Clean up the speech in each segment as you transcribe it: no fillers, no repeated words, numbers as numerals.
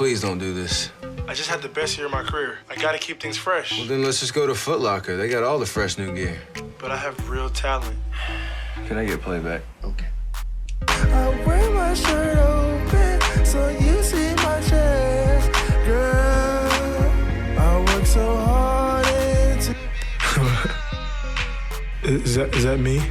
please don't do this. I just had the best year of my career. I gotta keep things fresh. Well, then let's just go to Foot Locker. They got all the fresh new gear. But I have real talent. Can I get playback? Okay. I wear my shirt open so you see my chest, girl. I work so hard into. Is that me?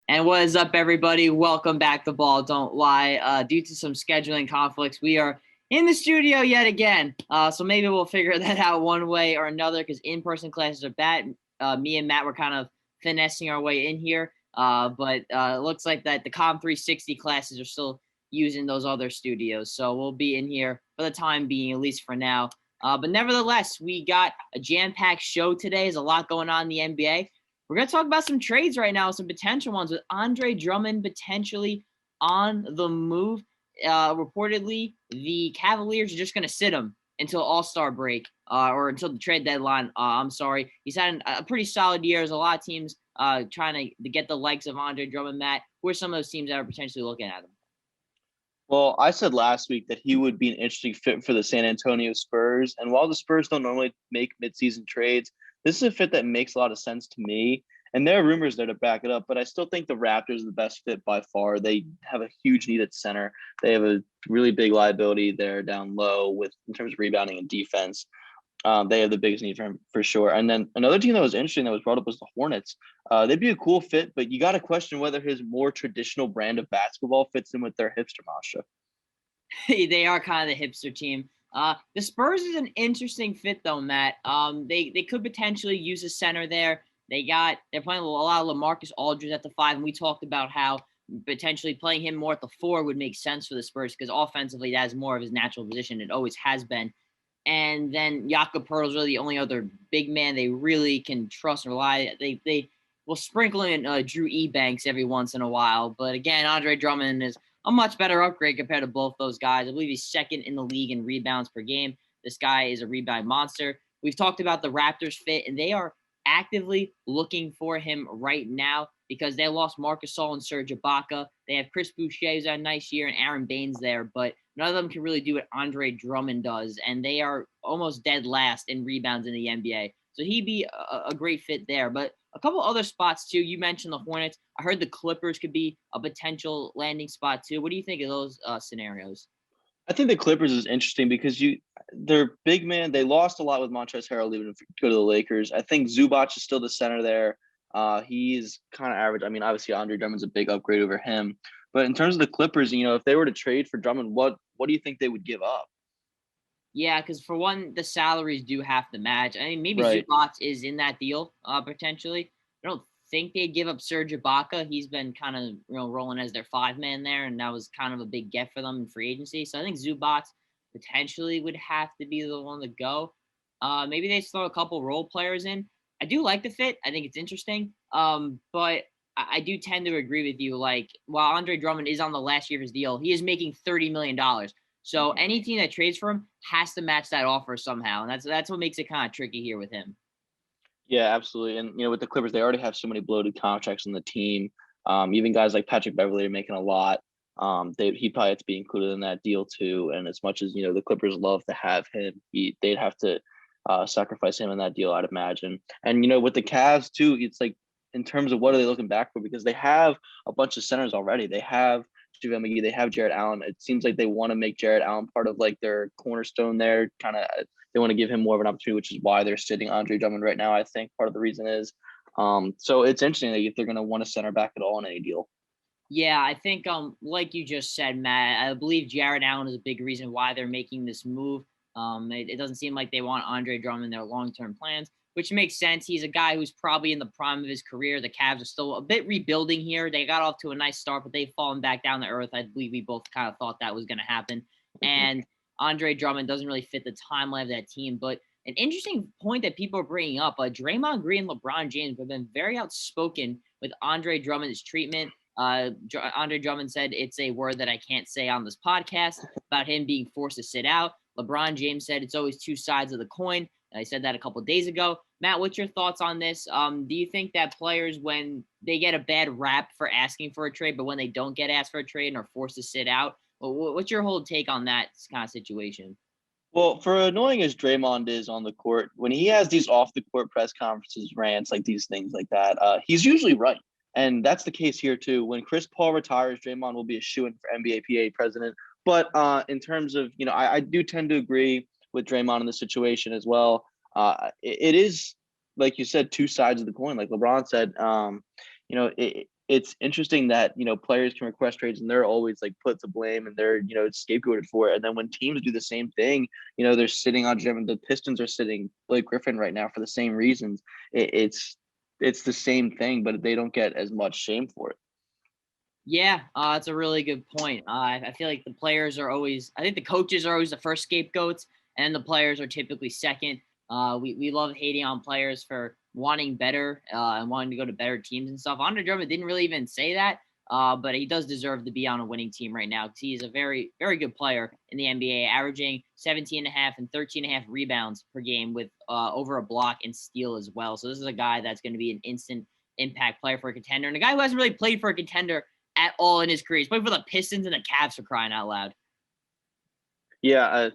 And what is up, everybody? Welcome back to Ball Don't Lie. Due to some scheduling conflicts, we are in the studio yet again. So maybe we'll figure that out one way or another because in-person classes are bad. Me and Matt were kind of finessing our way in here. But it looks like that the Com 360 classes are still using those other studios. So we'll be in here for the time being, at least for now. But nevertheless, we got a jam-packed show today. There's a lot going on in the NBA. We're going to talk about some trades right now, some potential ones with Andre Drummond potentially on the move. Reportedly, the Cavaliers are just going to sit him until All-Star break or until the trade deadline. I'm sorry. He's had a pretty solid year. There's a lot of teams trying to get the likes of Andre Drummond. Matt, who are some of those teams that are potentially looking at him? Well, I said last week that he would be an interesting fit for the San Antonio Spurs. And while the Spurs don't normally make midseason trades, this is a fit that makes a lot of sense to me. And there are rumors there to back it up, but I still think the Raptors are the best fit by far. They have a huge need at center. They have a really big liability there down low in terms of rebounding and defense. They have the biggest need for sure. And then another team that was interesting that was brought up was the Hornets. They'd be a cool fit, but you got to question whether his more traditional brand of basketball fits in with their hipster mantra. They are kind of the hipster team. The Spurs is an interesting fit, though, Matt. They could potentially use a center there. They're playing a lot of LaMarcus Aldridge at the 5, and we talked about how potentially playing him more at the 4 would make sense for the Spurs because offensively that is more of his natural position. It always has been. And then Jakob Poeltl is really the only other big man they really can trust and rely. They will sprinkle in Drew Ebanks every once in a while, but again, Andre Drummond is a much better upgrade compared to both those guys. I believe he's second in the league in rebounds per game. This guy is a rebound monster. We've talked about the Raptors fit, and they are actively looking for him right now because they lost Marcus Gasol and Serge Ibaka. They have Chris Boucher, who's had a nice year, and Aaron Baines there, but none of them can really do what Andre Drummond does, and they are almost dead last in rebounds in the NBA. So he'd be a great fit there. But a couple other spots, too. You mentioned the Hornets. I heard the Clippers could be a potential landing spot, too. What do you think of those scenarios? I think the Clippers is interesting because they're big man. They lost a lot with Montrezl Harrell leaving to go to the Lakers. I think Zubac is still the center there. He's kind of average. I mean, obviously Andre Drummond's a big upgrade over him. But in terms of the Clippers, if they were to trade for Drummond, what do you think they would give up? Yeah, because for one, the salaries do have to match. I mean, maybe Right. Zubac is in that deal potentially. I don't think they'd give up Serge Ibaka. He's been kind of rolling as their 5-man there, and that was kind of a big get for them in free agency. So I think Zubac potentially would have to be the one to go. Maybe they throw a couple role players in. I do like the fit. I think it's interesting. But I do tend to agree with you. Like, while Andre Drummond is on the last year of his deal, he is making $30 million. So any team that trades for him has to match that offer somehow. And that's what makes it kind of tricky here with him. Yeah, absolutely. And, with the Clippers, they already have so many bloated contracts on the team. Even guys like Patrick Beverley are making a lot. He probably has to be included in that deal too. And as much as, the Clippers love to have him, they'd have to sacrifice him in that deal, I'd imagine. And, with the Cavs too, it's like, in terms of what are they looking back for? Because they have a bunch of centers already. They have JaVale McGee, they have Jarrett Allen. It seems like they want to make Jarrett Allen part of like their cornerstone there. They want to give him more of an opportunity, which is why they're sitting Andre Drummond right now. I think part of the reason is, so it's interesting if they're going to want to center back at all in any deal. Yeah, I think like you just said, Matt, I believe Jarrett Allen is a big reason why they're making this move. It doesn't seem like they want Andre Drummond in their long-term plans, which makes sense. He's a guy who's probably in the prime of his career. The Cavs are still a bit rebuilding here. They got off to a nice start, but they've fallen back down to earth. I believe we both kind of thought that was going to happen. And Andre Drummond doesn't really fit the timeline of that team. But an interesting point that people are bringing up, Draymond Green and LeBron James have been very outspoken with Andre Drummond's treatment. Andre Drummond said it's a word that I can't say on this podcast about him being forced to sit out. LeBron James said it's always two sides of the coin. I said that a couple of days ago. Matt, what's your thoughts on this? Do you think that players, when they get a bad rap for asking for a trade, but when they don't get asked for a trade and are forced to sit out, what's your whole take on that kind of situation? Well, for annoying as Draymond is on the court, when he has these off the court press conferences, rants, like these things like that, he's usually right. And that's the case here too. When Chris Paul retires, Draymond will be a shoo-in for NBA PA president. But in terms of, I do tend to agree with Draymond in this situation as well. It is, like you said, two sides of the coin. Like LeBron said, it's interesting that, players can request trades and they're always like put to blame and they're, scapegoated for it. And then when teams do the same thing, they're sitting on Jim. The Pistons are sitting Blake Griffin right now for the same reasons. It's the same thing, but they don't get as much shame for it. Yeah, it's a really good point. I feel like the players are always, I think the coaches are always the first scapegoats, and the players are typically second. We love hating on players for wanting better and wanting to go to better teams and stuff. Andre Drummond didn't really even say that, but he does deserve to be on a winning team right now because he is a very, very good player in the NBA, averaging 17.5 and 13.5 rebounds per game with over a block and steal as well. So this is a guy that's going to be an instant impact player for a contender, and a guy who hasn't really played for a contender at all in his career. He's played for the Pistons and the Cavs, for crying out loud. Yeah,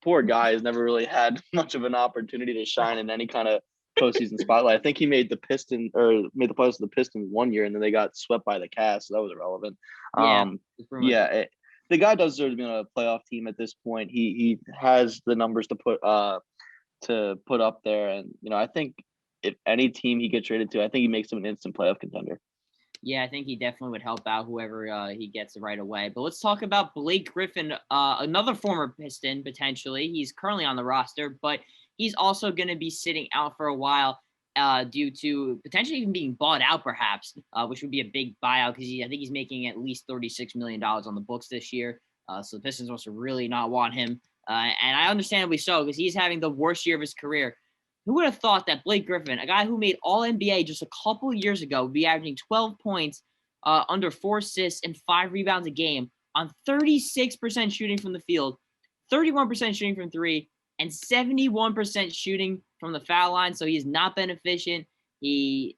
poor guy has never really had much of an opportunity to shine in any kind of postseason spotlight. I think he made the playoffs with the Pistons one year, and then they got swept by the Cavs, so that was irrelevant. The guy does deserve to be on a playoff team at this point. He has the numbers to put up there, and I think if any team he gets traded to, I think he makes him an instant playoff contender. Yeah, I think he definitely would help out whoever he gets right away. But let's talk about Blake Griffin, another former Piston, potentially. He's currently on the roster, but he's also going to be sitting out for a while due to potentially even being bought out, perhaps, which would be a big buyout because I think he's making at least $36 million on the books this year. So the Pistons must really not want him. And I understandably so because he's having the worst year of his career. Who would have thought that Blake Griffin, a guy who made All-NBA just a couple years ago, would be averaging 12 points, under 4 assists, and 5 rebounds a game on 36% shooting from the field, 31% shooting from three, and 71% shooting from the foul line. So he's not been efficient. I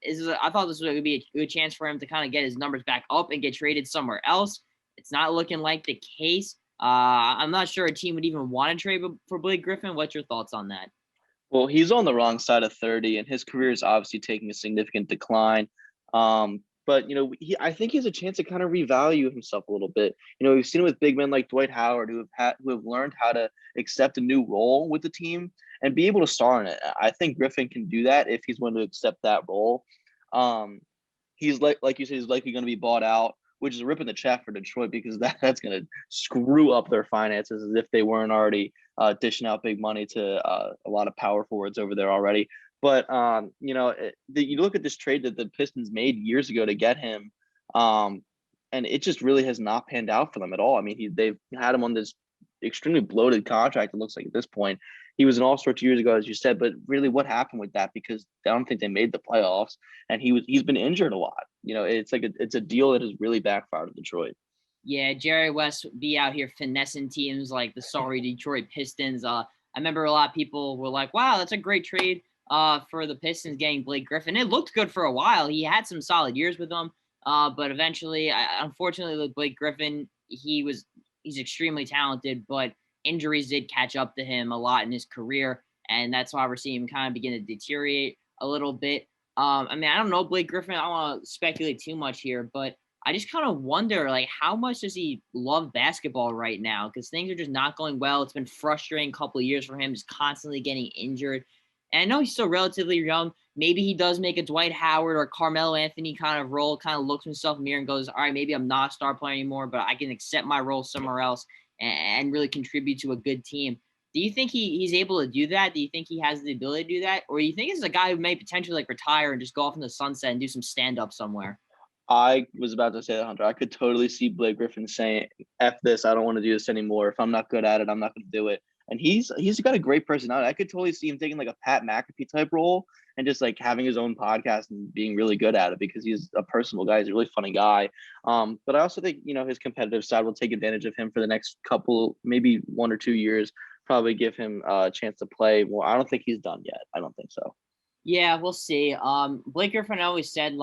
thought this was going to be a good chance for him to kind of get his numbers back up and get traded somewhere else. It's not looking like the case. I'm not sure a team would even want to trade for Blake Griffin. What's your thoughts on that? Well, he's on the wrong side of 30, and his career is obviously taking a significant decline. But I think he has a chance to kind of revalue himself a little bit. We've seen it with big men like Dwight Howard who have learned how to accept a new role with the team and be able to star in it. I think Griffin can do that if he's going to accept that role. He's like you said, he's likely going to be bought out, which is a rip in the chat for Detroit because that's going to screw up their finances as if they weren't already dishing out big money to a lot of power forwards over there already. But, you look at this trade that the Pistons made years ago to get him, and it just really has not panned out for them at all. I mean, they've had him on this extremely bloated contract, it looks like at this point. He was an all-star 2 years ago, as you said, but really what happened with that? Because I don't think they made the playoffs, and he's been injured a lot. It's a deal that has really backfired in Detroit. Yeah, Jerry West be out here finessing teams like the sorry Detroit Pistons. I remember a lot of people were like, wow, that's a great trade for the Pistons getting Blake Griffin. It looked good for a while. He had some solid years with them, but eventually, unfortunately, with Blake Griffin, he's extremely talented, but injuries did catch up to him a lot in his career, and that's why we're seeing him kind of begin to deteriorate a little bit. I don't know Blake Griffin. I don't want to speculate too much here, but I just kind of wonder, like, how much does he love basketball right now? Because things are just not going well. It's been frustrating a couple of years for him, just constantly getting injured. And I know he's still relatively young. Maybe he does make a Dwight Howard or Carmelo Anthony kind of role, kind of looks himself in the mirror and goes, all right, maybe I'm not a star player anymore, but I can accept my role somewhere else and really contribute to a good team. Do you think he's able to do that? Do you think he has the ability to do that? Or do you think this is a guy who may potentially retire and just go off in the sunset and do some stand-up somewhere? I was about to say that, Hunter. I could totally see Blake Griffin saying, F this, I don't want to do this anymore. If I'm not good at it, I'm not going to do it. And he's got a great personality. I could totally see him taking like a Pat McAfee type role and just like having his own podcast and being really good at it because he's a personable guy. He's a really funny guy. But I also think, his competitive side will take advantage of him for the next couple, maybe 1 or 2 years probably give him a chance to play more. I don't think he's done yet. I don't think so. Yeah, we'll see. Blake Griffin always said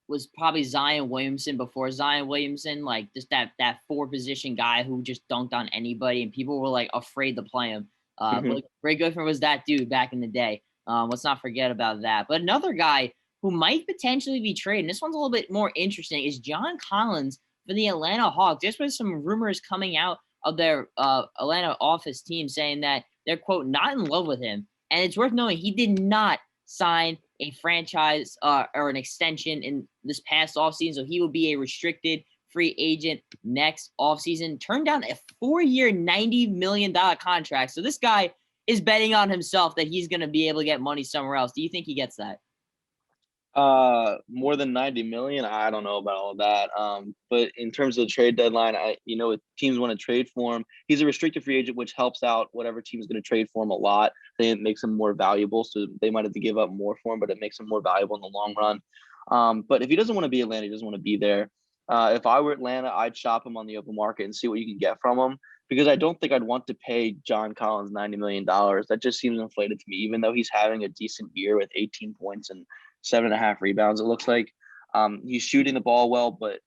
was probably Zion Williamson before Zion Williamson, just that 4-position guy who just dunked on anybody and people were afraid to play him. Blake Griffin was that dude back in the day. Let's not forget about that. But another guy who might potentially be traded, and this one's a little bit more interesting, is John Collins for the Atlanta Hawks. There's been some rumors coming out of their Atlanta office team saying that they're, quote, not in love with him. And it's worth knowing he did not sign a franchise or an extension in this past offseason. So he will be a restricted free agent next offseason. Turned down a 4-year, $90 million contract. So this guy is betting on himself that he's going to be able to get money somewhere else. Do you think he gets that? More than 90 million. I don't know about all of that. But in terms of the trade deadline, if teams want to trade for him, he's a restricted free agent, which helps out whatever team is going to trade for him a lot. It makes him more valuable. So they might have to give up more for him, but it makes him more valuable in the long run. But if he doesn't want to be Atlanta, he doesn't want to be there. If I were Atlanta, I'd shop him on the open market and see what you can get from him, because I don't think I'd want to pay John Collins $90 million. That just seems inflated to me, even though he's having a decent year with 18 points and 7.5 rebounds. It looks like he's shooting the ball well, but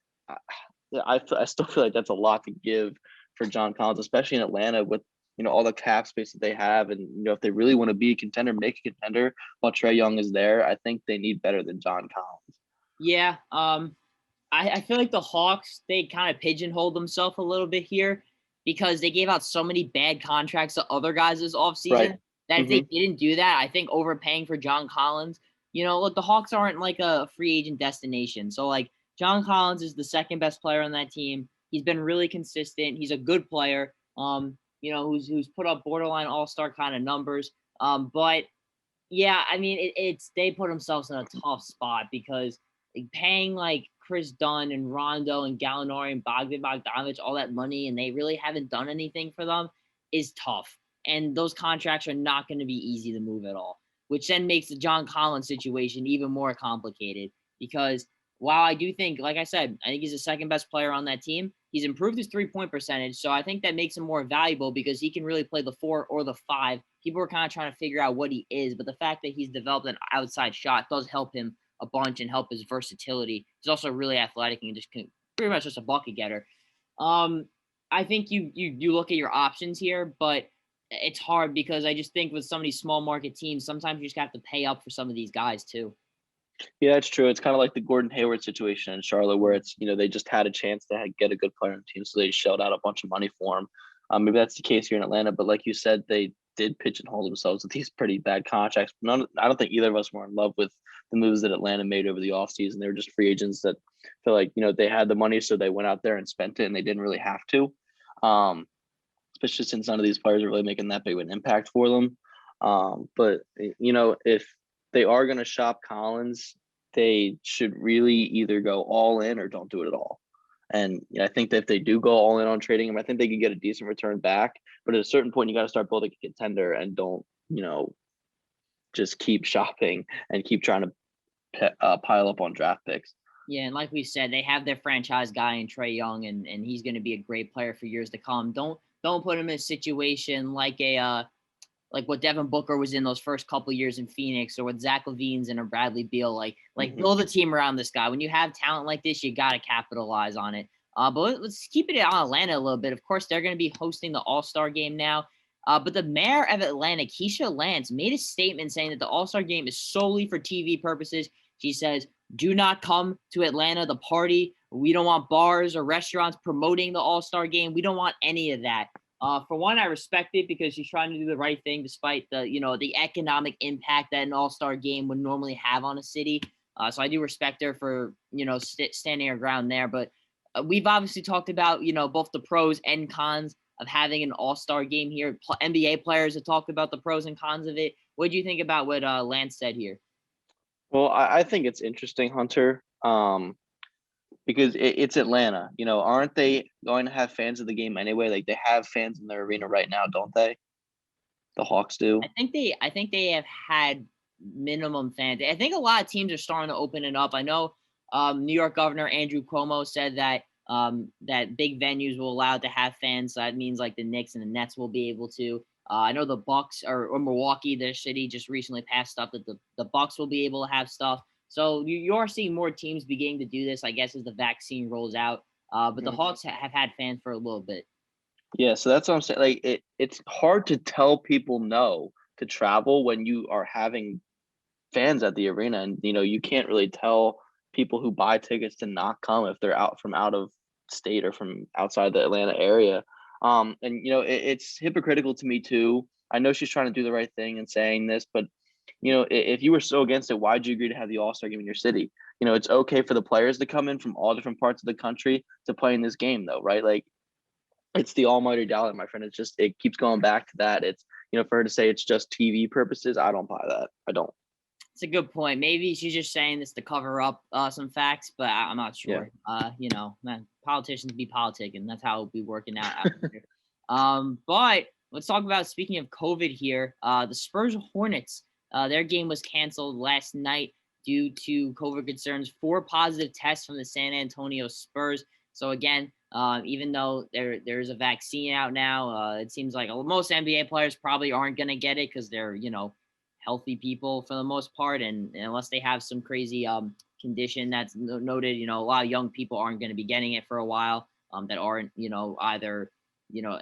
I still feel like that's a lot to give for John Collins, especially in Atlanta with all the cap space that they have, and if they really want to be a contender, make a contender while Trae Young is there. I think they need better than John Collins. Yeah, I feel like the Hawks, they kind of pigeonholed themselves a little bit here because they gave out so many bad contracts to other guys this offseason that if they didn't do that, I think overpaying for John Collins. Look, the Hawks aren't a free agent destination. So, John Collins is the second best player on that team. He's been really consistent. He's a good player, who's put up borderline all-star kind of numbers. But, yeah, I mean, they put themselves in a tough spot because paying, Chris Dunn and Rondo and Gallinari and Bogdanovich all that money, and they really haven't done anything for them, is tough. And those contracts are not going to be easy to move at all, which then makes the John Collins situation even more complicated because while I do think, like I said, I think he's the second best player on that team, he's improved his 3-point percentage. So I think that makes him more valuable because he can really play the 4 or the 5. People are kind of trying to figure out what he is, but the fact that he's developed an outside shot does help him a bunch and help his versatility. He's also really athletic and pretty much just a bucket getter. I think you look at your options here, but it's hard because I just think with some of these small market teams, sometimes you just have to pay up for some of these guys too. Yeah, that's true. It's kind of like the Gordon Hayward situation in Charlotte where it's, they just had a chance to get a good player on the team. So they shelled out a bunch of money for him. Maybe that's the case here in Atlanta, but like you said, they did pigeonhole themselves with these pretty bad contracts. I don't think either of us were in love with the moves that Atlanta made over the offseason. They were just free agents that feel like, they had the money, so they went out there and spent it and they didn't really have to. Especially since none of these players are really making that big of an impact for them. But, if they are going to shop Collins, they should really either go all in or don't do it at all. And I think that if they do go all in on trading him, I think they could get a decent return back. But at a certain point, you got to start building a contender and don't, just keep shopping and keep trying to pile up on draft picks. Yeah, and like we said, they have their franchise guy in Trae Young, and he's going to be a great player for years to come. Don't put him in a situation like what Devin Booker was in those first couple years in Phoenix, or what Zach LaVine's in, or Bradley Beal. Build a team around this guy. When you have talent like this, you got to capitalize on it. But let's keep it on Atlanta a little bit. Of course, they're going to be hosting the All-Star game now. But the mayor of Atlanta, Keisha Lance, made a statement saying that the All-Star game is solely for TV purposes. She says, do not come to Atlanta, the party. We don't want bars or restaurants promoting the All-Star game. We don't want any of that. For one, I respect it because she's trying to do the right thing despite the economic impact that an All-Star game would normally have on a city. So I do respect her for, standing her ground there. But we've obviously talked about, both the pros and cons of having an All-Star game here. NBA players have talked about the pros and cons of it. What do you think about what Lance said here? Well, I think it's interesting, Hunter, because it's Atlanta. Aren't they going to have fans of the game anyway? They have fans in their arena right now, don't they? The Hawks do. I think they have had minimum fans. I think a lot of teams are starting to open it up. I know New York Governor Andrew Cuomo said that that big venues will allow to have fans. So that means the Knicks and the Nets will be able to. I know the Bucks or Milwaukee, their city, just recently passed stuff that the Bucks will be able to have stuff. So you are seeing more teams beginning to do this, I guess, as the vaccine rolls out. But the Hawks have had fans for a little bit. Yeah, so that's what I'm saying. Like it's hard to tell people no to travel when you are having fans at the arena, and you can't really tell people who buy tickets to not come if they're out of state or from outside the Atlanta area. And it's hypocritical to me too. I know she's trying to do the right thing and saying this, but if you were so against it, why'd you agree to have the All-Star game in your city? It's okay for the players to come in from all different parts of the country to play in this game, though, right? Like, it's the almighty dollar, my friend. It keeps going back to that. It's for her to say it's just TV purposes, I don't buy that. I don't. It's a good point. Maybe she's just saying this to cover up some facts, but I'm not sure. Yeah. Man, politicians be politicking. That's how it'll be working out here. But let's talk about, speaking of COVID here, the Spurs Hornets. Their game was canceled last night due to COVID concerns. 4 positive tests from the San Antonio Spurs. So again, even though there's a vaccine out now, it seems like most NBA players probably aren't going to get it because they're, healthy people for the most part. And unless they have some crazy condition that's noted, a lot of young people aren't going to be getting it for a while that aren't, either,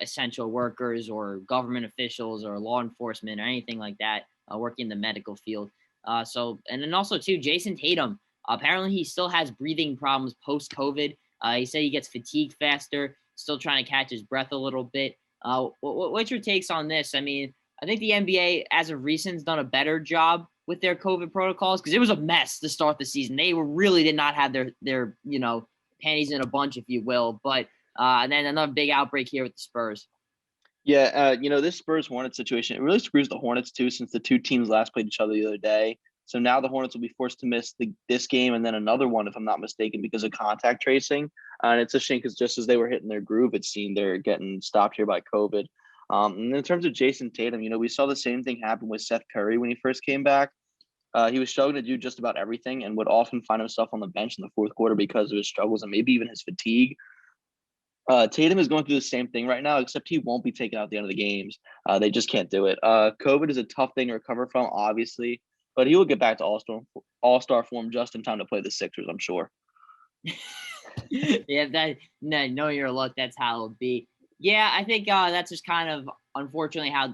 essential workers or government officials or law enforcement or anything like that working in the medical field. And then also too, Jason Tatum, apparently he still has breathing problems post-COVID. He said he gets fatigued faster, still trying to catch his breath a little bit. What's your takes on this? I mean, I think the NBA, as of recent, has done a better job with their COVID protocols because it was a mess to start the season. They really did not have their panties in a bunch, if you will. But and then another big outbreak here with the Spurs. Yeah, this Spurs Hornets situation, it really screws the Hornets too, since the two teams last played each other the other day. So now the Hornets will be forced to miss this game and then another one, if I'm not mistaken, because of contact tracing. And it's a shame because just as they were hitting their groove, it seemed they're getting stopped here by COVID. And in terms of Jason Tatum, we saw the same thing happen with Seth Curry when he first came back. He was struggling to do just about everything and would often find himself on the bench in the fourth quarter because of his struggles and maybe even his fatigue. Tatum is going through the same thing right now, except he won't be taken out at the end of the games. They just can't do it. COVID is a tough thing to recover from, obviously, but he will get back to all-star form just in time to play the Sixers, I'm sure. Yeah, know your luck. That's how it'll be. Yeah, I think that's just kind of unfortunately how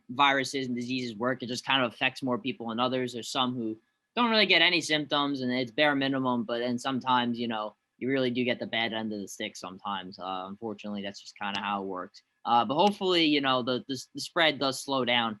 viruses and diseases work. It just kind of affects more people than others. There's some who don't really get any symptoms and it's bare minimum, but then sometimes, you really do get the bad end of the stick sometimes. Unfortunately, that's just kind of how it works. But hopefully, the spread does slow down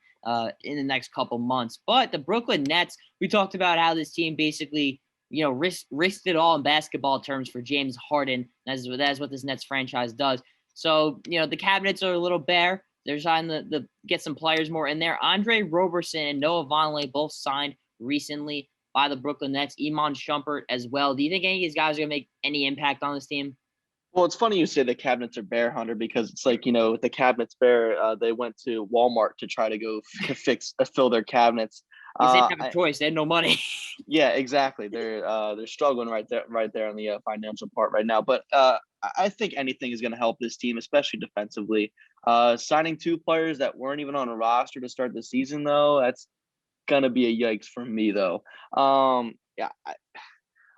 in the next couple months. But the Brooklyn Nets, we talked about how this team basically, risked it all in basketball terms for James Harden. That's what this Nets franchise does. So, the cabinets are a little bare. They're trying to get some players more in there. Andre Roberson and Noah Vonleh both signed recently by the Brooklyn Nets. Iman Shumpert as well. Do you think any of these guys are going to make any impact on this team? Well, it's funny you say the cabinets are bare, Hunter, because it's like, the cabinets bare, they went to Walmart to try to go fill their cabinets. They didn't have a choice. They had no money. Yeah, exactly. They're struggling right there on the financial part right now. But I think anything is going to help this team, especially defensively. Signing 2 players that weren't even on a roster to start the season, though, that's going to be a yikes for me, though.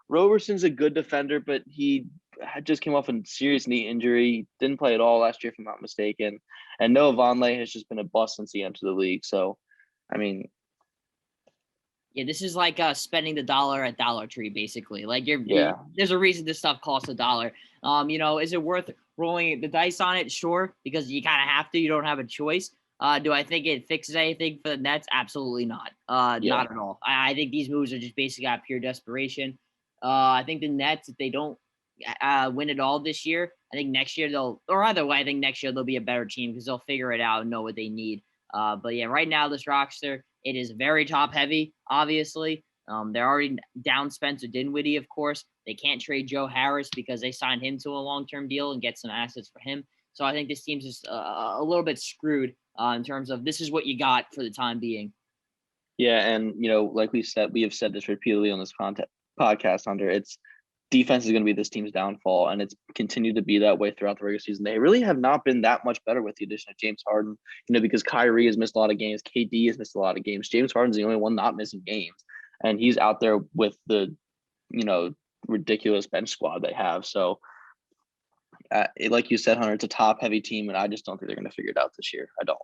Roberson's a good defender, but he just came off a serious knee injury. Didn't play at all last year, if I'm not mistaken. And Noah Vonleh has just been a bust since he entered the league. So, I mean, yeah, this is like spending the dollar at Dollar Tree, basically. Like there's a reason this stuff costs $1. Is it worth rolling the dice on it? Sure, because you kind of have to. You don't have a choice. Do I think it fixes anything for the Nets? Absolutely not. Not at all. I think these moves are just basically out of pure desperation. I think the Nets, if they don't win it all this year, I think next year I think next year they'll be a better team because they'll figure it out and know what they need. But yeah, right now this roster, it is very top heavy, obviously. They're already down Spencer Dinwiddie, of course. They can't trade Joe Harris because they signed him to a long-term deal and get some assets for him. So I think this team's just a little bit screwed in terms of this is what you got for the time being. Yeah, and like we have said this repeatedly on this podcast, Hunter. It's defense is going to be this team's downfall, and it's continued to be that way throughout the regular season. They really have not been that much better with the addition of James Harden, because Kyrie has missed a lot of games. KD has missed a lot of games. James Harden's the only one not missing games, and he's out there with the, ridiculous bench squad they have. So, like you said, Hunter, it's a top-heavy team, and I just don't think they're going to figure it out this year. I don't.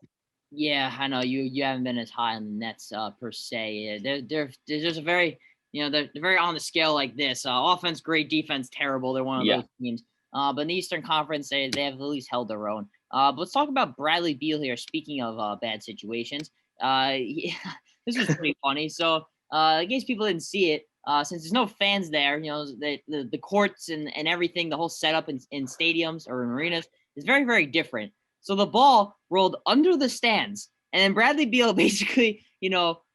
Yeah, I know you haven't been as high on the Nets per se. They're just a very they're very on the scale like this. Offense great, defense terrible. They're one of those teams. But in the Eastern Conference, they have at least held their own. But let's talk about Bradley Beal here. Speaking of bad situations, this was pretty funny. So in case people didn't see it, since there's no fans there, the courts and everything, the whole setup in stadiums or in arenas is very, very different. So the ball rolled under the stands, and then Bradley Beal basically,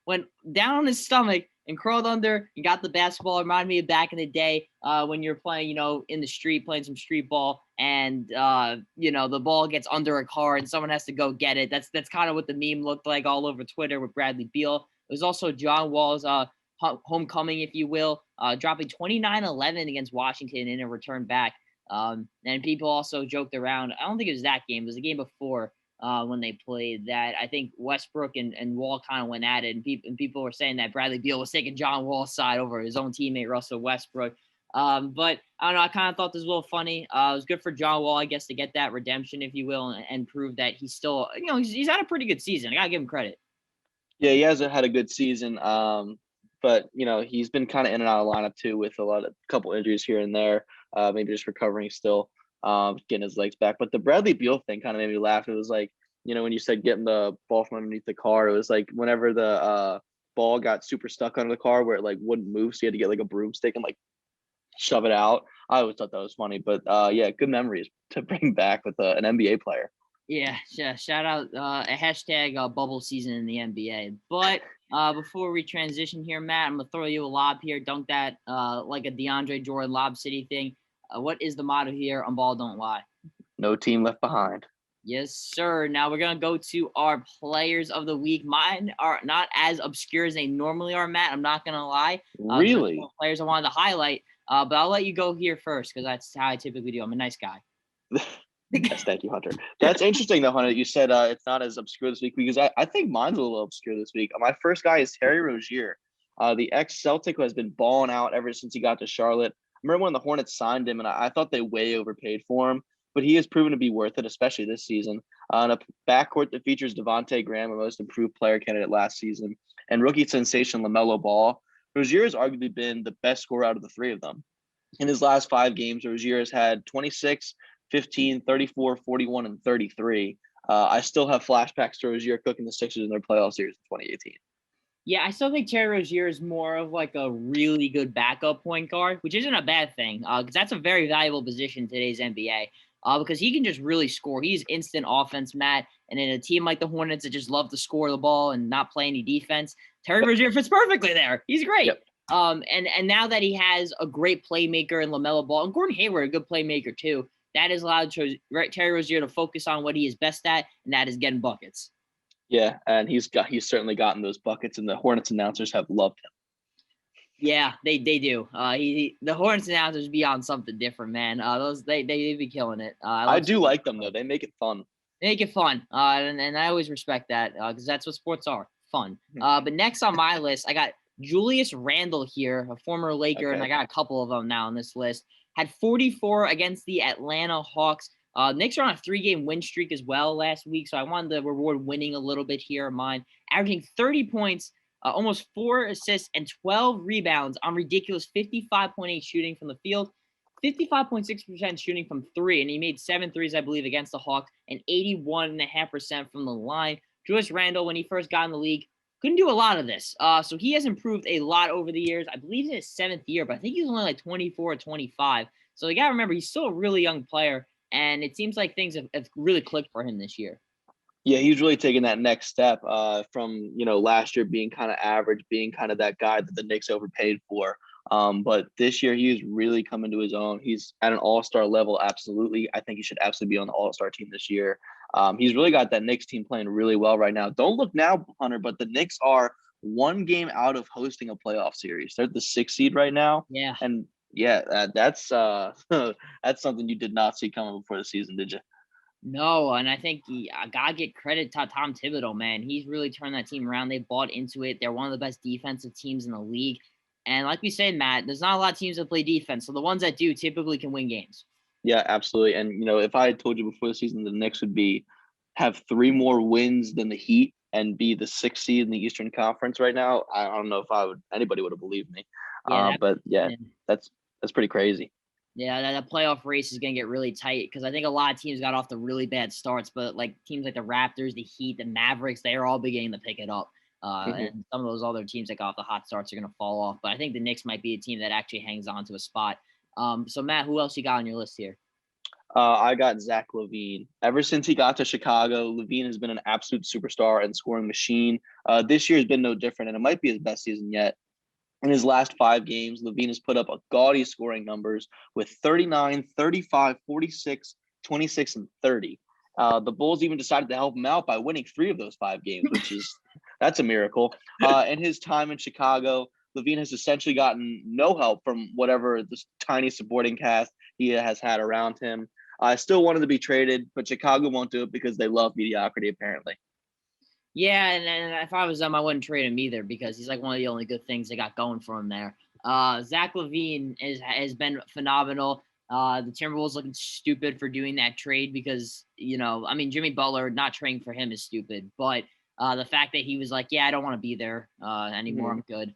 went down on his stomach and crawled under and got the basketball. It reminded me of back in the day when you're playing, in the street, playing some street ball, and the ball gets under a car and someone has to go get it. That's kind of what the meme looked like all over Twitter with Bradley Beal. It was also John Wall's homecoming, if you will, dropping 29-11 against Washington in a return back. And people also joked around. I don't think it was that game. It was the game before when they played that. I think Westbrook and Wall kind of went at it, and people were saying that Bradley Beal was taking John Wall's side over his own teammate Russell Westbrook. But I don't know. I kind of thought this was a little funny. It was good for John Wall, I guess, to get that redemption, if you will, and prove that he's still, he's had a pretty good season. I gotta give him credit. Yeah, he hasn't had a good season. But he's been kind of in and out of lineup too, with a couple injuries here and there. Maybe just recovering still, getting his legs back. But the Bradley Beal thing kind of made me laugh. It was like, when you said getting the ball from underneath the car, it was like whenever the ball got super stuck under the car where it like wouldn't move, so you had to get like a broomstick and like shove it out. I always thought that was funny. But good memories to bring back with an NBA player. Yeah, shout out a hashtag bubble season in the NBA. But before we transition here, Matt, I'm gonna throw you a lob here. Dunk that like a DeAndre Jordan Lob City thing. What is the motto here on Ball Don't Lie? No team left behind. Yes, sir. Now we're gonna go to our players of the week. Mine are not as obscure as they normally are, Matt. I'm not gonna lie. Really? Players I wanted to highlight. But I'll let you go here first because that's how I typically do. I'm a nice guy. Yes, thank you, Hunter. That's interesting, though, Hunter. You said it's not as obscure this week because I think mine's a little obscure this week. My first guy is Terry Rozier, the ex-Celtic who has been balling out ever since he got to Charlotte. I remember when the Hornets signed him, and I thought they way overpaid for him, but he has proven to be worth it, especially this season. In a backcourt that features Devontae Graham, a most improved player candidate last season, and rookie sensation LaMelo Ball, Rozier has arguably been the best scorer out of the three of them. In his last 5 games, Rozier has had 26, 15, 34, 41, and 33. I still have flashbacks to Rozier cooking the Sixers in their playoff series in 2018. Yeah, I still think Terry Rozier is more of like a really good backup point guard, which isn't a bad thing because that's a very valuable position in today's NBA because he can just really score. He's instant offense, Matt. And in a team like the Hornets that just love to score the ball and not play any defense, Terry Rozier fits perfectly there. He's great. Yep. And now that he has a great playmaker in LaMelo Ball and Gordon Hayward, a good playmaker too, that has allowed Terry Rozier to focus on what he is best at, and that is getting buckets. Yeah, and he's certainly gotten those buckets, and the Hornets announcers have loved him. Yeah, they do. The Hornets announcers be on something different, man. They be killing it. I do like them though. They make it fun. They make it fun, and I always respect that because that's what sports are, fun. But next on my list, I got Julius Randle here, a former Laker, and I got a couple of them now on this list. Had 44 against the Atlanta Hawks. Knicks are on a 3-game win streak as well last week, so I wanted to reward winning a little bit here of mine. Averaging 30 points, almost 4 assists, and 12 rebounds on ridiculous 55.8 shooting from the field, 55.6% shooting from 3, and he made 7 threes, I believe, against the Hawks, and 81.5% from the line. Julius Randle, when he first got in the league, couldn't do a lot of this. So he has improved a lot over the years. I believe in his 7th year, but I think he's only like 24 or 25. So you got to remember, he's still a really young player, and it seems like things have really clicked for him this year. Yeah, he's really taken that next step from, last year being kind of average, being kind of that guy that the Knicks overpaid for. But this year he is really coming to his own. He's at an all-star level. Absolutely. I think he should absolutely be on the all-star team this year. He's really got that Knicks team playing really well right now. Don't look now, Hunter, but the Knicks are 1 game out of hosting a playoff series. They're the 6th seed right now. Yeah. And Yeah, that's that's something you did not see coming before the season, did you? No, and I think I gotta get credit to Tom Thibodeau, man. He's really turned that team around. They bought into it. They're one of the best defensive teams in the league. And like we said, Matt, there's not a lot of teams that play defense. So the ones that do typically can win games. Yeah, absolutely. And if I had told you before the season the Knicks would have 3 more wins than the Heat and be the 6th seed in the Eastern Conference right now, I don't know if anybody would have believed me. Yeah, But yeah, yeah. that's pretty crazy. Yeah, that playoff race is going to get really tight because I think a lot of teams got off to really bad starts, but like teams like the Raptors, the Heat, the Mavericks, they're all beginning to pick it up. And some of those other teams that got off the hot starts are going to fall off. But I think the Knicks might be a team that actually hangs on to a spot. So, Matt, who else you got on your list here? I got Zach LaVine. Ever since he got to Chicago, LaVine has been an absolute superstar and scoring machine. This year has been no different, and it might be his best season yet. In his last 5 games, LaVine has put up a gaudy scoring numbers with 39, 35, 46, 26, and 30. The Bulls even decided to help him out by winning 3 of those 5 games, that's a miracle. In his time in Chicago, LaVine has essentially gotten no help from whatever this tiny supporting cast he has had around him. I still wanted to be traded, but Chicago won't do it because they love mediocrity, apparently. Yeah, and if I was them, I wouldn't trade him either because he's like one of the only good things they got going for him there. Zach LaVine has been phenomenal. The Timberwolves looking stupid for doing that trade because, Jimmy Butler not trading for him is stupid. But the fact that he was like, yeah, I don't want to be there anymore. I'm good.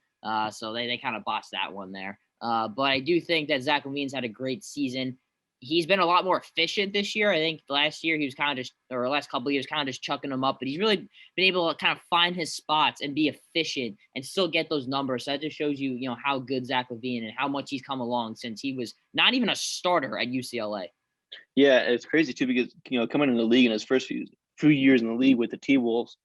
So they kind of bossed that one there. But I do think that Zach LaVine's had a great season. He's been a lot more efficient this year. I think last year he was kind of or the last couple of years, kind of just chucking them up, but he's really been able to kind of find his spots and be efficient and still get those numbers. So that just shows you, how good Zach LaVine and how much he's come along since he was not even a starter at UCLA. Yeah, it's crazy too because, coming into the league in his first few years in the league with the T-Wolves,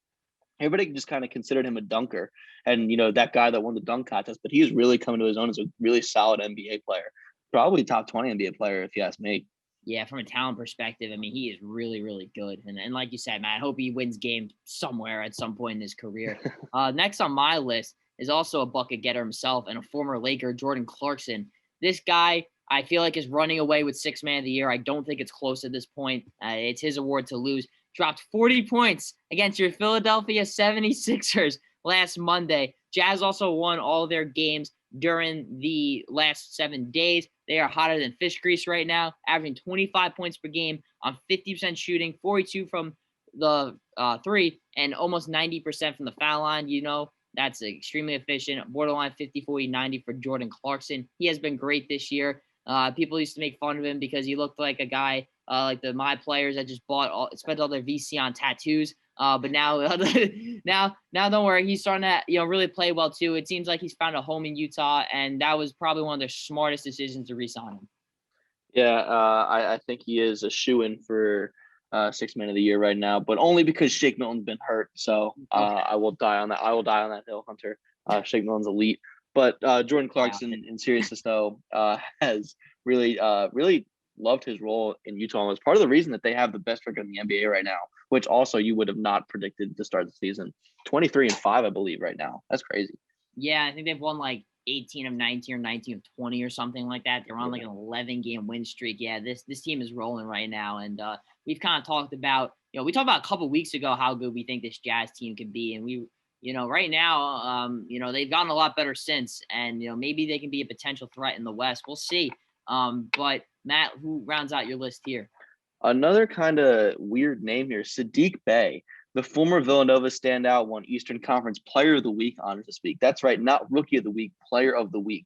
everybody just kind of considered him a dunker and, that guy that won the dunk contest, but he's really come to his own as a really solid NBA player. Probably top 20 NBA player, if you ask me. Yeah, from a talent perspective, he is really, really good. And like you said, man, I hope he wins games somewhere at some point in his career. Next on my list is also a bucket getter himself and a former Laker, Jordan Clarkson. This guy, I feel like, is running away with 6th man of the year. I don't think it's close at this point. It's his award to lose. Dropped 40 points against your Philadelphia 76ers last Monday. Jazz also won all their games during the last 7 days. They are hotter than fish grease right now, averaging 25 points per game on 50% shooting, 42 from the 3, and almost 90% from the foul line. That's extremely efficient. Borderline 50, 40, 90 for Jordan Clarkson. He has been great this year. People used to make fun of him because he looked like a guy like my players that just spent all their VC on tattoos. But now don't worry. He's starting to, really play well too. It seems like he's found a home in Utah, and that was probably one of their smartest decisions to re-sign him. Yeah, I think he is a shoo-in for 6th man of the year right now, but only because Shake Milton's been hurt. So Okay. I will die on that. I will die on that hill, Hunter. Shake Milton's elite, but Jordan Clarkson, in seriousness though, has really loved his role in Utah and was part of the reason that they have the best record in the NBA right now, which also you would have not predicted to start the season. 23-5, I believe, right now. That's crazy. Yeah, I think they've won like 18 of 19 or 19 of 20 or something like that. They're on like an 11-game win streak. Yeah, this team is rolling right now. And we've kind of talked about, we talked about a couple of weeks ago how good we think this Jazz team could be. And we, right now, they've gotten a lot better since. And, maybe they can be a potential threat in the West. We'll see. But Matt, who rounds out your list here? Another kind of weird name here, Sadiq Bey. The former Villanova standout won Eastern Conference Player of the Week honors this week. That's right, not Rookie of the Week, Player of the Week.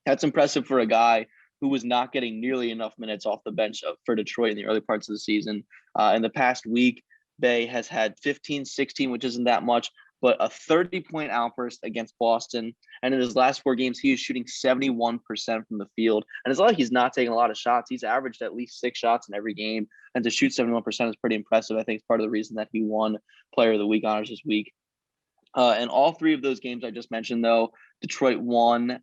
That's impressive for a guy who was not getting nearly enough minutes off the bench for Detroit in the early parts of the season. In the past week, Bey has had 15, 16, which isn't that much, but a 30-point outburst against Boston. And in his last 4 games, he is shooting 71% from the field. And it's not like he's not taking a lot of shots. He's averaged at least 6 shots in every game. And to shoot 71% is pretty impressive. I think it's part of the reason that he won Player of the Week honors this week. And all 3 of those games I just mentioned, though, Detroit won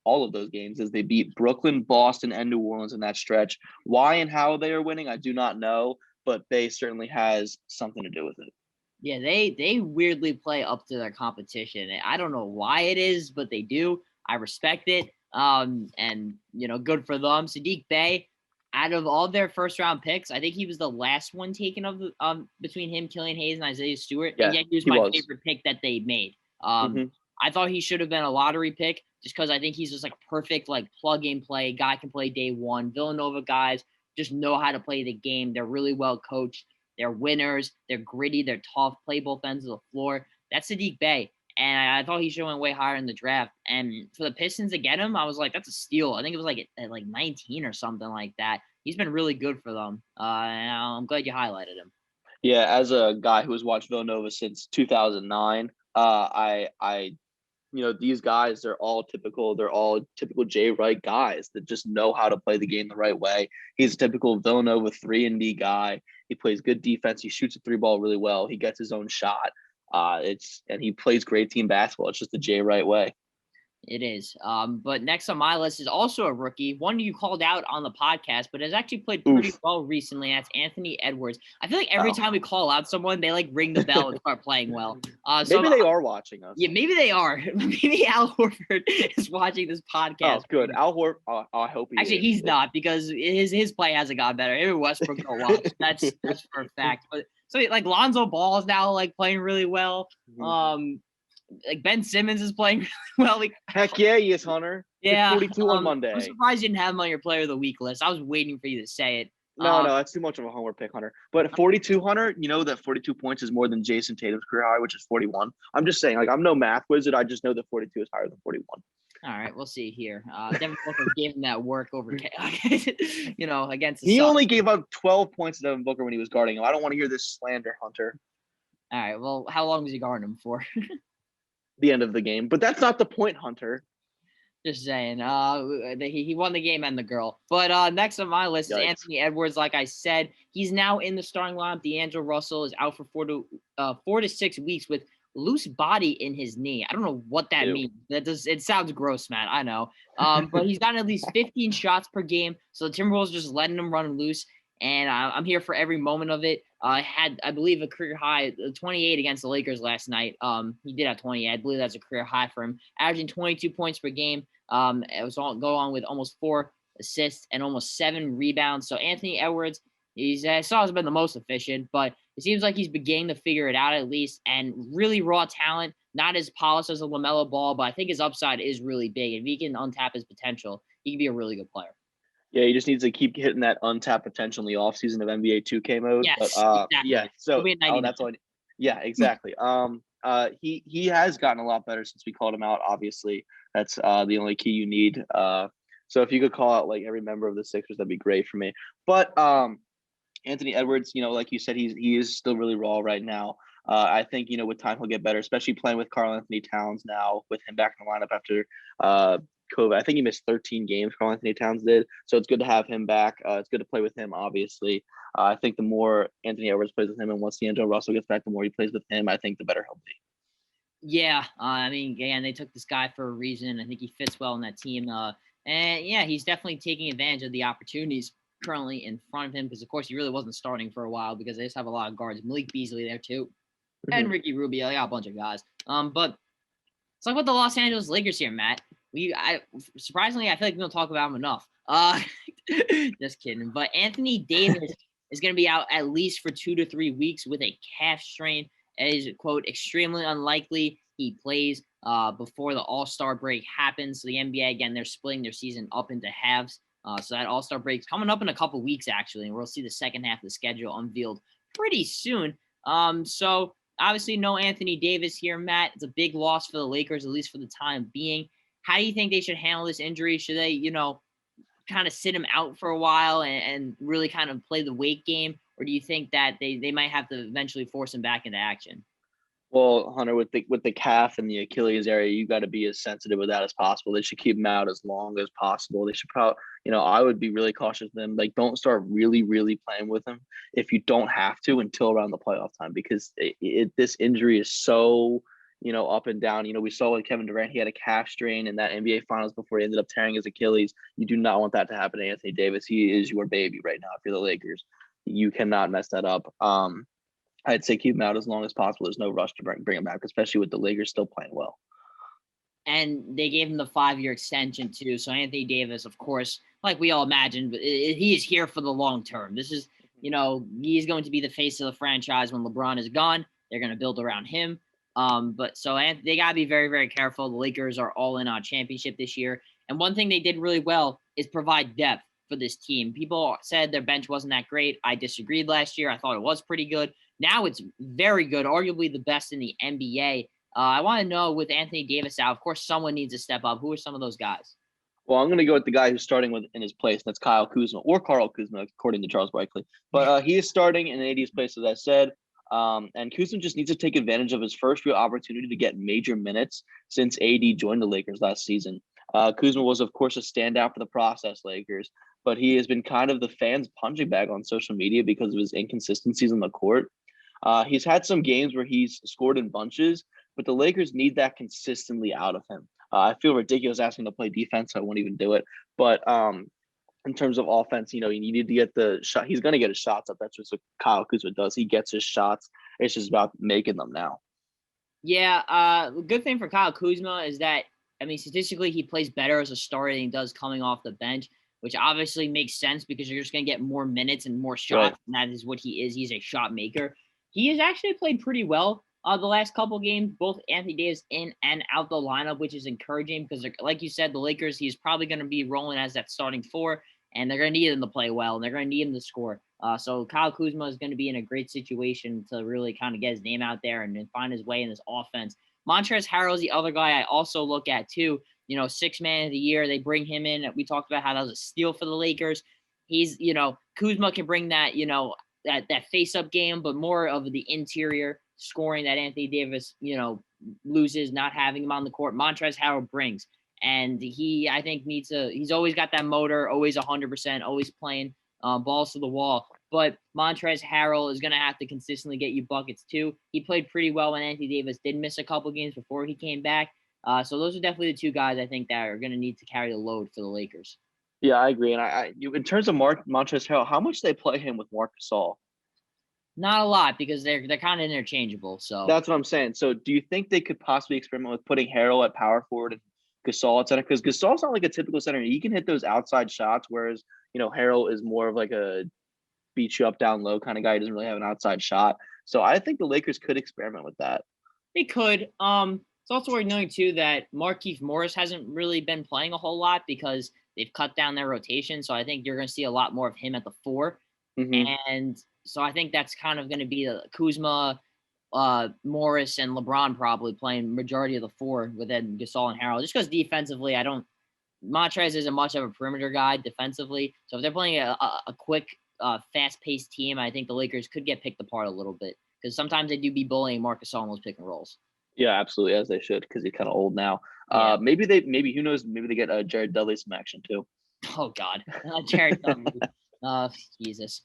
all of those games as they beat Brooklyn, Boston, and New Orleans in that stretch. Why and how they are winning, I do not know, but Bey certainly has something to do with it. Yeah, they weirdly play up to their competition. I don't know why it is, but they do. I respect it. And good for them. Sadiq Bey, out of all their first round picks, I think he was the last one taken of the between him, Killian Hayes, and Isaiah Stewart. Yeah, and yet he was my favorite pick that they made. I thought he should have been a lottery pick just because I think he's just like a perfect like plug and play guy, can play day one. Villanova guys just know how to play the game. They're really well coached. They're winners. They're gritty. They're tough. Play both ends of the floor. That's Sadiq Bey. And I thought he should have went way higher in the draft. And for the Pistons to get him, I was like, that's a steal. I think it was like at like 19 or something like that. He's been really good for them. And I'm glad you highlighted him. Yeah, as a guy who has watched Villanova since 2009, these guys, they're all typical Jay Wright guys that just know how to play the game the right way. He's a typical Villanova 3-and-D guy. He plays good defense. He shoots a 3-ball really well. He gets his own shot. And he plays great team basketball. It's just the Jay Wright way. It is. But next on my list is also a rookie, one you called out on the podcast, but has actually played pretty well recently. That's Anthony Edwards. I feel like every time we call out someone, they like ring the bell and start playing well. Maybe they are watching us. Yeah, maybe they are. Maybe Al Horford is watching this podcast. Oh, good. Al Horford. I hope he actually is. He's not, because his play hasn't gotten better. Maybe Westbrook will watch. That's for a fact. But so like Lonzo Ball is now like playing really well. Like Ben Simmons is playing really well. Like, heck yeah, he is, Hunter. Yeah, 42 on Monday. I'm surprised you didn't have him on your player of the week list. I was waiting for you to say it. No, that's too much of a homework pick, Hunter. But 42, Hunter, you know that 42 points is more than Jason Tatum's career high, which is 41. I'm just saying, like, I'm no math wizard. I just know that 42 is higher than 41. All right, we'll see here. Devin Booker gave him that work over, against the He Suns. only gave up 12 points to Devin Booker when he was guarding him. I don't want to hear this slander, Hunter. All right, well, how long was he guarding him for? The end of the game. But that's not the point, Hunter. Just saying. He won the game and the girl. But next on my list is Anthony Edwards. Like I said, he's now in the starting lineup. D'Angelo Russell is out for 4 to 6 weeks with loose body in his knee. I don't know what that means. It sounds gross, man. I know. But he's gotten at least 15 shots per game. So the Timberwolves just letting him run loose. And I'm here for every moment of it. Had, I believe, a career high, 28 against the Lakers last night. He did have 28. I believe that's a career high for him, averaging 22 points per game. It was go on with almost 4 assists and almost 7 rebounds. So Anthony Edwards, has been the most efficient, but it seems like he's beginning to figure it out at least. And really raw talent, not as polished as a LaMelo Ball, but I think his upside is really big. If he can untap his potential, he can be a really good player. Yeah, he just needs to keep hitting that untapped potential in the offseason of NBA 2K mode. Yes, exactly. Yeah. So that's all. Yeah, exactly. He has gotten a lot better since we called him out. Obviously, that's the only key you need. So if you could call out like every member of the Sixers, that'd be great for me. But Anthony Edwards, like you said, he is still really raw right now. I think with time he'll get better, especially playing with Karl Anthony Towns now, with him back in the lineup after COVID. I think he missed 13 games, Karl Anthony Towns did. So it's good to have him back. It's good to play with him, obviously. I think the more Anthony Edwards plays with him, and once D'Angelo Russell gets back, the more he plays with him, I think the better he'll be. Yeah, again, they took this guy for a reason. I think he fits well in that team. And yeah, he's definitely taking advantage of the opportunities currently in front of him, because of course he really wasn't starting for a while because they just have a lot of guards. Malik Beasley there too, and Ricky Rubio. They got a bunch of guys. But let's talk about the Los Angeles Lakers here, Matt. Surprisingly, I feel like we don't talk about him enough. Just kidding. But Anthony Davis is going to be out at least for 2 to 3 weeks with a calf strain. It is, quote, extremely unlikely he plays before the All-Star break happens. So the NBA, again, they're splitting their season up into halves. So that All-Star break's coming up in a couple weeks, actually, and we'll see the second half of the schedule unveiled pretty soon. So obviously no Anthony Davis here, Matt. It's a big loss for the Lakers, at least for the time being. How do you think they should handle this injury? Should they, kind of sit him out for a while and really kind of play the weight game? Or do you think that they might have to eventually force him back into action? Well, Hunter, with the calf and the Achilles area, you got to be as sensitive with that as possible. They should keep him out as long as possible. They should probably, I would be really cautious with them. Like, don't start really, really playing with him if you don't have to until around the playoff time, because this injury is so, up and down. We saw with Kevin Durant, he had a calf strain in that NBA Finals before he ended up tearing his Achilles. You do not want that to happen to Anthony Davis. He is your baby right now. If you're the Lakers, you cannot mess that up. I'd say keep him out as long as possible. There's no rush to bring him back, especially with the Lakers still playing well. And they gave him the 5-year extension too. So Anthony Davis, of course, like we all imagined, he is here for the long term. This is, he's going to be the face of the franchise when LeBron is gone. They're going to build around him. But they got to be very, very careful. The Lakers are all in on championship this year. And one thing they did really well is provide depth for this team. People said their bench wasn't that great. I disagreed last year. I thought it was pretty good. Now it's very good, arguably the best in the NBA. I want to know, with Anthony Davis out, of course, someone needs to step up. Who are some of those guys? Well, I'm going to go with the guy who's starting in his place. That's Kyle Kuzma or Carl Kuzma, according to Charles Barkley. But he is starting in AD's place, as I said. And Kuzma just needs to take advantage of his first real opportunity to get major minutes since AD joined the Lakers last season. Kuzma was, of course, a standout for the process Lakers, but he has been kind of the fans' punching bag on social media because of his inconsistencies on the court. He's had some games where he's scored in bunches, but the Lakers need that consistently out of him. I feel ridiculous asking him to play defense, so I won't even do it. But in terms of offense, you need to get the shot. He's going to get his shots up. That's just what Kyle Kuzma does. He gets his shots. It's just about making them now. Yeah, the good thing for Kyle Kuzma is that, statistically, he plays better as a starter than he does coming off the bench, which obviously makes sense because you're just going to get more minutes and more shots, and that is what he is. He's a shot maker. He has actually played pretty well the last couple games, both Anthony Davis in and out the lineup, which is encouraging because, like you said, the Lakers, he's probably going to be rolling as that starting 4, and they're going to need him to play well, and they're going to need him to score. So Kyle Kuzma is going to be in a great situation to really kind of get his name out there and find his way in this offense. Montrezl Harrell is the other guy I also look at too. 6th man of the year. They bring him in. We talked about how that was a steal for the Lakers. He's, Kuzma can bring that, that face-up game, but more of the interior scoring that Anthony Davis, loses not having him on the court. Montrezl Harrell brings. And I think he's always got that motor, always 100%, always playing balls to the wall. But Montrezl Harrell is going to have to consistently get you buckets too. He played pretty well when Anthony Davis did miss a couple games before he came back. So those are definitely the two guys I think that are going to need to carry the load for the Lakers. Yeah, I agree. And in terms of Montrezl Harrell, how much do they play him with Marc Gasol? Not a lot because they're kind of interchangeable. So that's what I'm saying. So do you think they could possibly experiment with putting Harrell at power forward and Gasol at center? Because Gasol's not like a typical center. He can hit those outside shots, whereas Harrell is more of like a beat you up down low kind of guy. He doesn't really have an outside shot. So I think the Lakers could experiment with that. They could. It's also worth knowing too that Markieff Morris hasn't really been playing a whole lot because they've cut down their rotation. So I think you're going to see a lot more of him at the 4. Mm-hmm. And so I think that's kind of going to be the Kuzma, Morris, and LeBron probably playing majority of the 4 with then Gasol and Harrell. Just because defensively, Montrez isn't much of a perimeter guy defensively. So if they're playing a quick, fast-paced team, I think the Lakers could get picked apart a little bit because sometimes they do be bullying Marc Gasol in those pick and rolls. Yeah, absolutely, as they should, because he's kind of old now. Yeah. Maybe who knows? Maybe they get Jared Dudley some action too. Oh God, Jared Dudley. Jesus.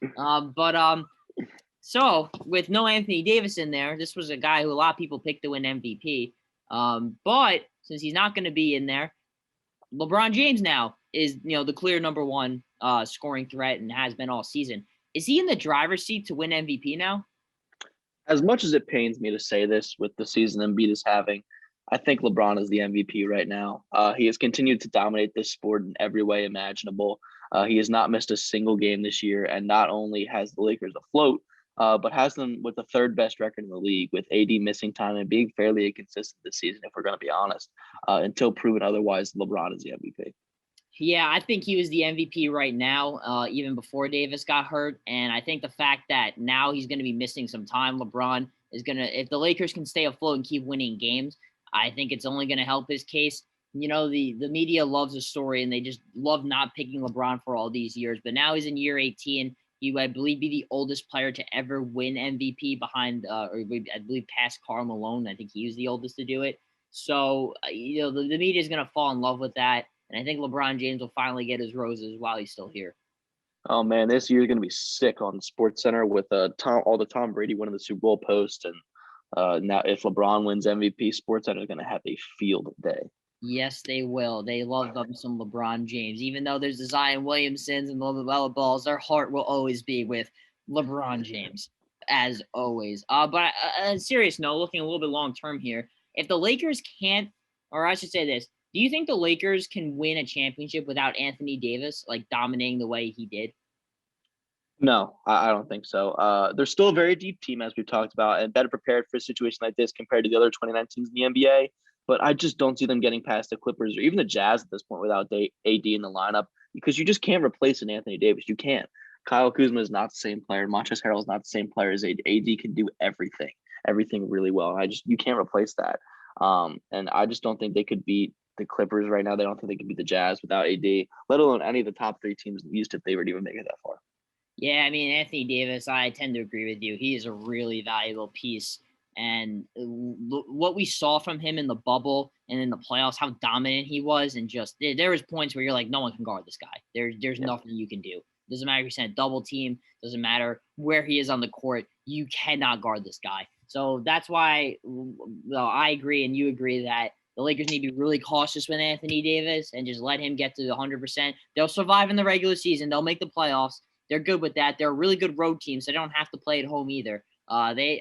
So with no Anthony Davis in there, this was a guy who a lot of people picked to win MVP. But since he's not going to be in there, LeBron James now is the clear number 1 scoring threat and has been all season. Is he in the driver's seat to win MVP now? As much as it pains me to say this with the season Embiid is having, I think LeBron is the MVP right now. He has continued to dominate this sport in every way imaginable. He has not missed a single game this year, and not only has the Lakers afloat, but has them with the 3rd best record in the league, with AD missing time and being fairly inconsistent this season, if we're going to be honest. Until proven otherwise, LeBron is the MVP. Yeah, I think he was the MVP right now, even before Davis got hurt. And I think the fact that now he's going to be missing some time, LeBron is going to – if the Lakers can stay afloat and keep winning games, I think it's only going to help his case. The media loves a story, and they just love not picking LeBron for all these years. But now he's in year 18. He would, I believe, be the oldest player to ever win MVP behind I believe, past Karl Malone. I think he was the oldest to do it. So, the media is going to fall in love with that. And I think LeBron James will finally get his roses while he's still here. Oh, man, this year is going to be sick on SportsCenter with Tom Brady winning the Super Bowl post. And now if LeBron wins MVP, SportsCenter is going to have a field day. Yes, they will. They love them some LeBron James. Even though there's the Zion Williamsons and the LaMelo Balls, their heart will always be with LeBron James, as always. But on a serious note, looking a little bit long-term here, if the Lakers can't or I should say this. Do you think the Lakers can win a championship without Anthony Davis, like dominating the way he did? No, I don't think so. They're still a very deep team, as we've talked about, and better prepared for a situation like this compared to the other 29 teams in the NBA. But I just don't see them getting past the Clippers or even the Jazz at this point without AD in the lineup, because you just can't replace an Anthony Davis. You can't. Kyle Kuzma is not the same player. Montrezl Harrell is not the same player as AD. AD can do everything really well. And you can't replace that. And I just don't think they could beat the Clippers right now. They don't think they could beat the Jazz without AD, let alone any of the top 3 teams in the East if they were to even make it that far. Yeah, I mean, Anthony Davis, I tend to agree with you. He is a really valuable piece. And what we saw from him in the bubble and in the playoffs, how dominant he was, and just there was points where you're like, no one can guard this guy. There's nothing you can do. Doesn't matter if you send a double team. Doesn't matter where he is on the court. You cannot guard this guy. So that's why I agree and you agree that the Lakers need to be really cautious with Anthony Davis and just let him get to 100%. They'll survive in the regular season. They'll make the playoffs. They're good with that. They're a really good road team, so they don't have to play at home either. They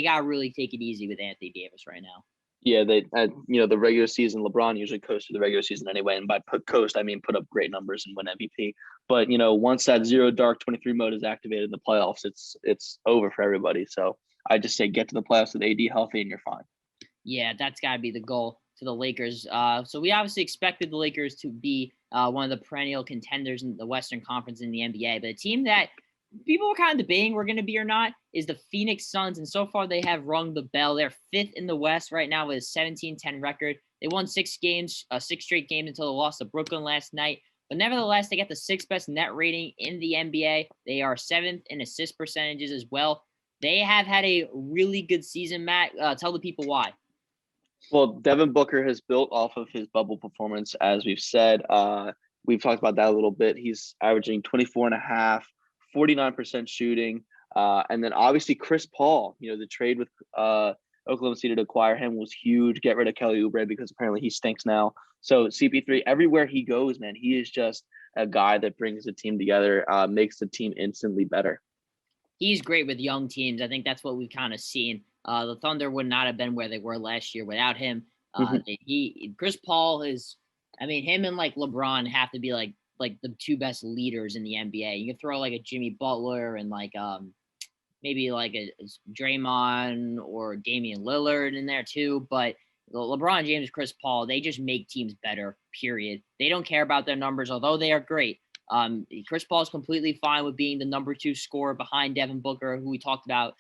got to really take it easy with Anthony Davis right now. Yeah, the regular season, LeBron usually coasts through the regular season anyway. And by coast, I mean put up great numbers and win MVP. But, once that zero dark 23 mode is activated in the playoffs, it's over for everybody. So I just say get to the playoffs with AD healthy and you're fine. Yeah, that's got to be the goal for the Lakers. So we obviously expected the Lakers to be one of the perennial contenders in the Western Conference in the NBA. But a team that people were kind of debating we're going to be or not is the Phoenix Suns. And so far they have rung the bell. They're 5th in the West right now with a 17-10 record. They won 6 straight games until they lost to Brooklyn last night. But nevertheless, they got the 6th best net rating in the NBA. They are 7th in assist percentages as well. They have had a really good season, Matt. Tell the people why. Well, Devin Booker has built off of his bubble performance, as we've said. We've talked about that a little bit. He's averaging 24.5, 49% shooting. And then obviously Chris Paul, the trade with Oklahoma City to acquire him was huge. Get rid of Kelly Oubre because apparently he stinks now. So CP3, everywhere he goes, man, he is just a guy that brings the team together, makes the team instantly better. He's great with young teams. I think that's what we've kind of seen. The Thunder would not have been where they were last year without him. Chris Paul is, him and like LeBron have to be like the 2 best leaders in the NBA. You can throw like a Jimmy Butler and like maybe like a Draymond or Damian Lillard in there too. But LeBron James, Chris Paul, they just make teams better, period. They don't care about their numbers, although they are great. Chris Paul is completely fine with being the number 2 scorer behind Devin Booker, who we talked about,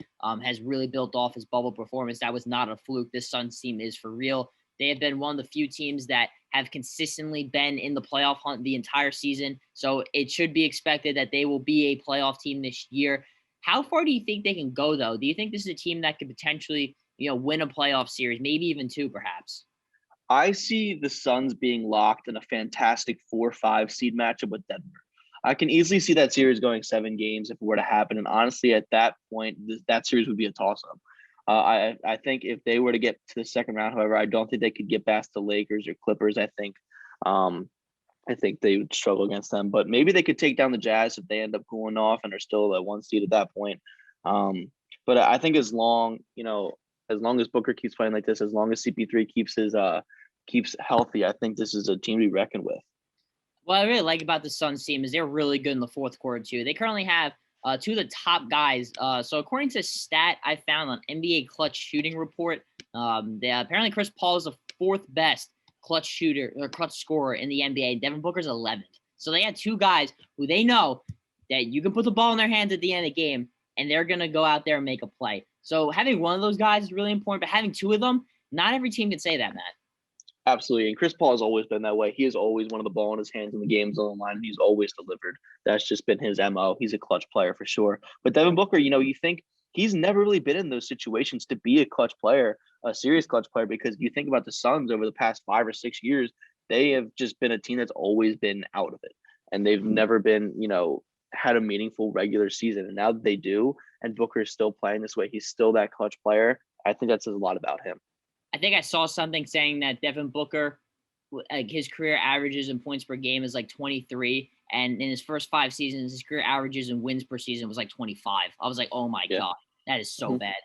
has really built off his bubble performance. That was not a fluke. This Suns team is for real. They have been one of the few teams that have consistently been in the playoff hunt the entire season. So it should be expected that they will be a playoff team this year. How far do you think they can go, though? Do you think this is a team that could potentially, win a playoff series, maybe even 2, perhaps? I see the Suns being locked in a fantastic 4-5 seed matchup with Denver. I can easily see that series going 7 games if it were to happen. And honestly, at that point, that series would be a toss-up. I think if they were to get to the second round, however, I don't think they could get past the Lakers or Clippers. I think they would struggle against them. But maybe they could take down the Jazz if they end up going off and are still at 1 seed at that point. But I think as long as Booker keeps playing like this, as long as CP3 keeps healthy, I think this is a team to be reckoned with. What I really like about the Suns team is they're really good in the fourth quarter too. They currently have 2 of the top guys. So according to a stat I found on NBA Clutch Shooting Report, apparently Chris Paul is the 4th best clutch shooter or clutch scorer in the NBA. Devin Booker's 11th. So they had 2 guys who they know that you can put the ball in their hands at the end of the game, and they're going to go out there and make a play. So having one of those guys is really important, but having 2 of them, not every team can say that, Matt. Absolutely. And Chris Paul has always been that way. He is always one of the ball in his hands when the game's on the line, and he's always delivered. That's just been his MO. He's a clutch player for sure. But Devin Booker, you think he's never really been in those situations to be a clutch player, a serious clutch player, because you think about the Suns over the past 5 or 6 years, they have just been a team that's always been out of it. And they've never been, had a meaningful regular season. And now that they do, and Booker is still playing this way, he's still that clutch player. I think that says a lot about him. I think I saw something saying that Devin Booker, his career averages in points per game is like 23. And in his first 5 seasons, his career averages in wins per season was like 25. I was like, oh my God, that is so bad.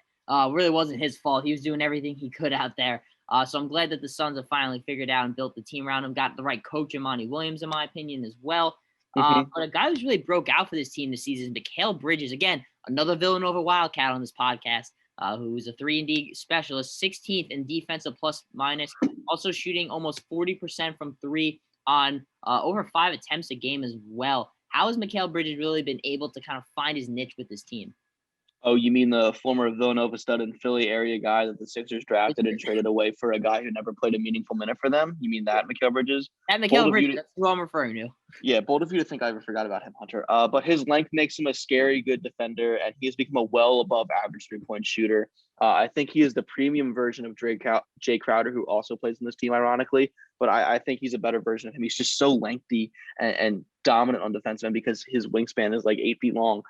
Really wasn't his fault. He was doing everything he could out there. So I'm glad that the Suns have finally figured out and built the team around him, got the right coach in Monty Williams, in my opinion, as well. But a guy who's really broke out for this team this season is Mikal Bridges. Again, another Villanova Wildcat on this podcast, who's a 3-and-D specialist, 16th in defensive plus minus, also shooting almost 40% from three on over 5 attempts a game as well. How has Mikal Bridges really been able to kind of find his niche with this team? Oh, you mean the former Villanova stud and Philly area guy that the Sixers drafted and traded away for a guy who never played a meaningful minute for them? You mean that Mikal Bridges? That Mikal Bridges, that's who I'm referring to. Yeah, bold of you to think I ever forgot about him, Hunter. But his length makes him a scary good defender, and he has become a well above average 3-point shooter. I think he is the premium version of Jay Crowder, who also plays in this team, ironically. But I think he's a better version of him. He's just so lengthy and dominant on defensive end because his wingspan is like 8 feet long.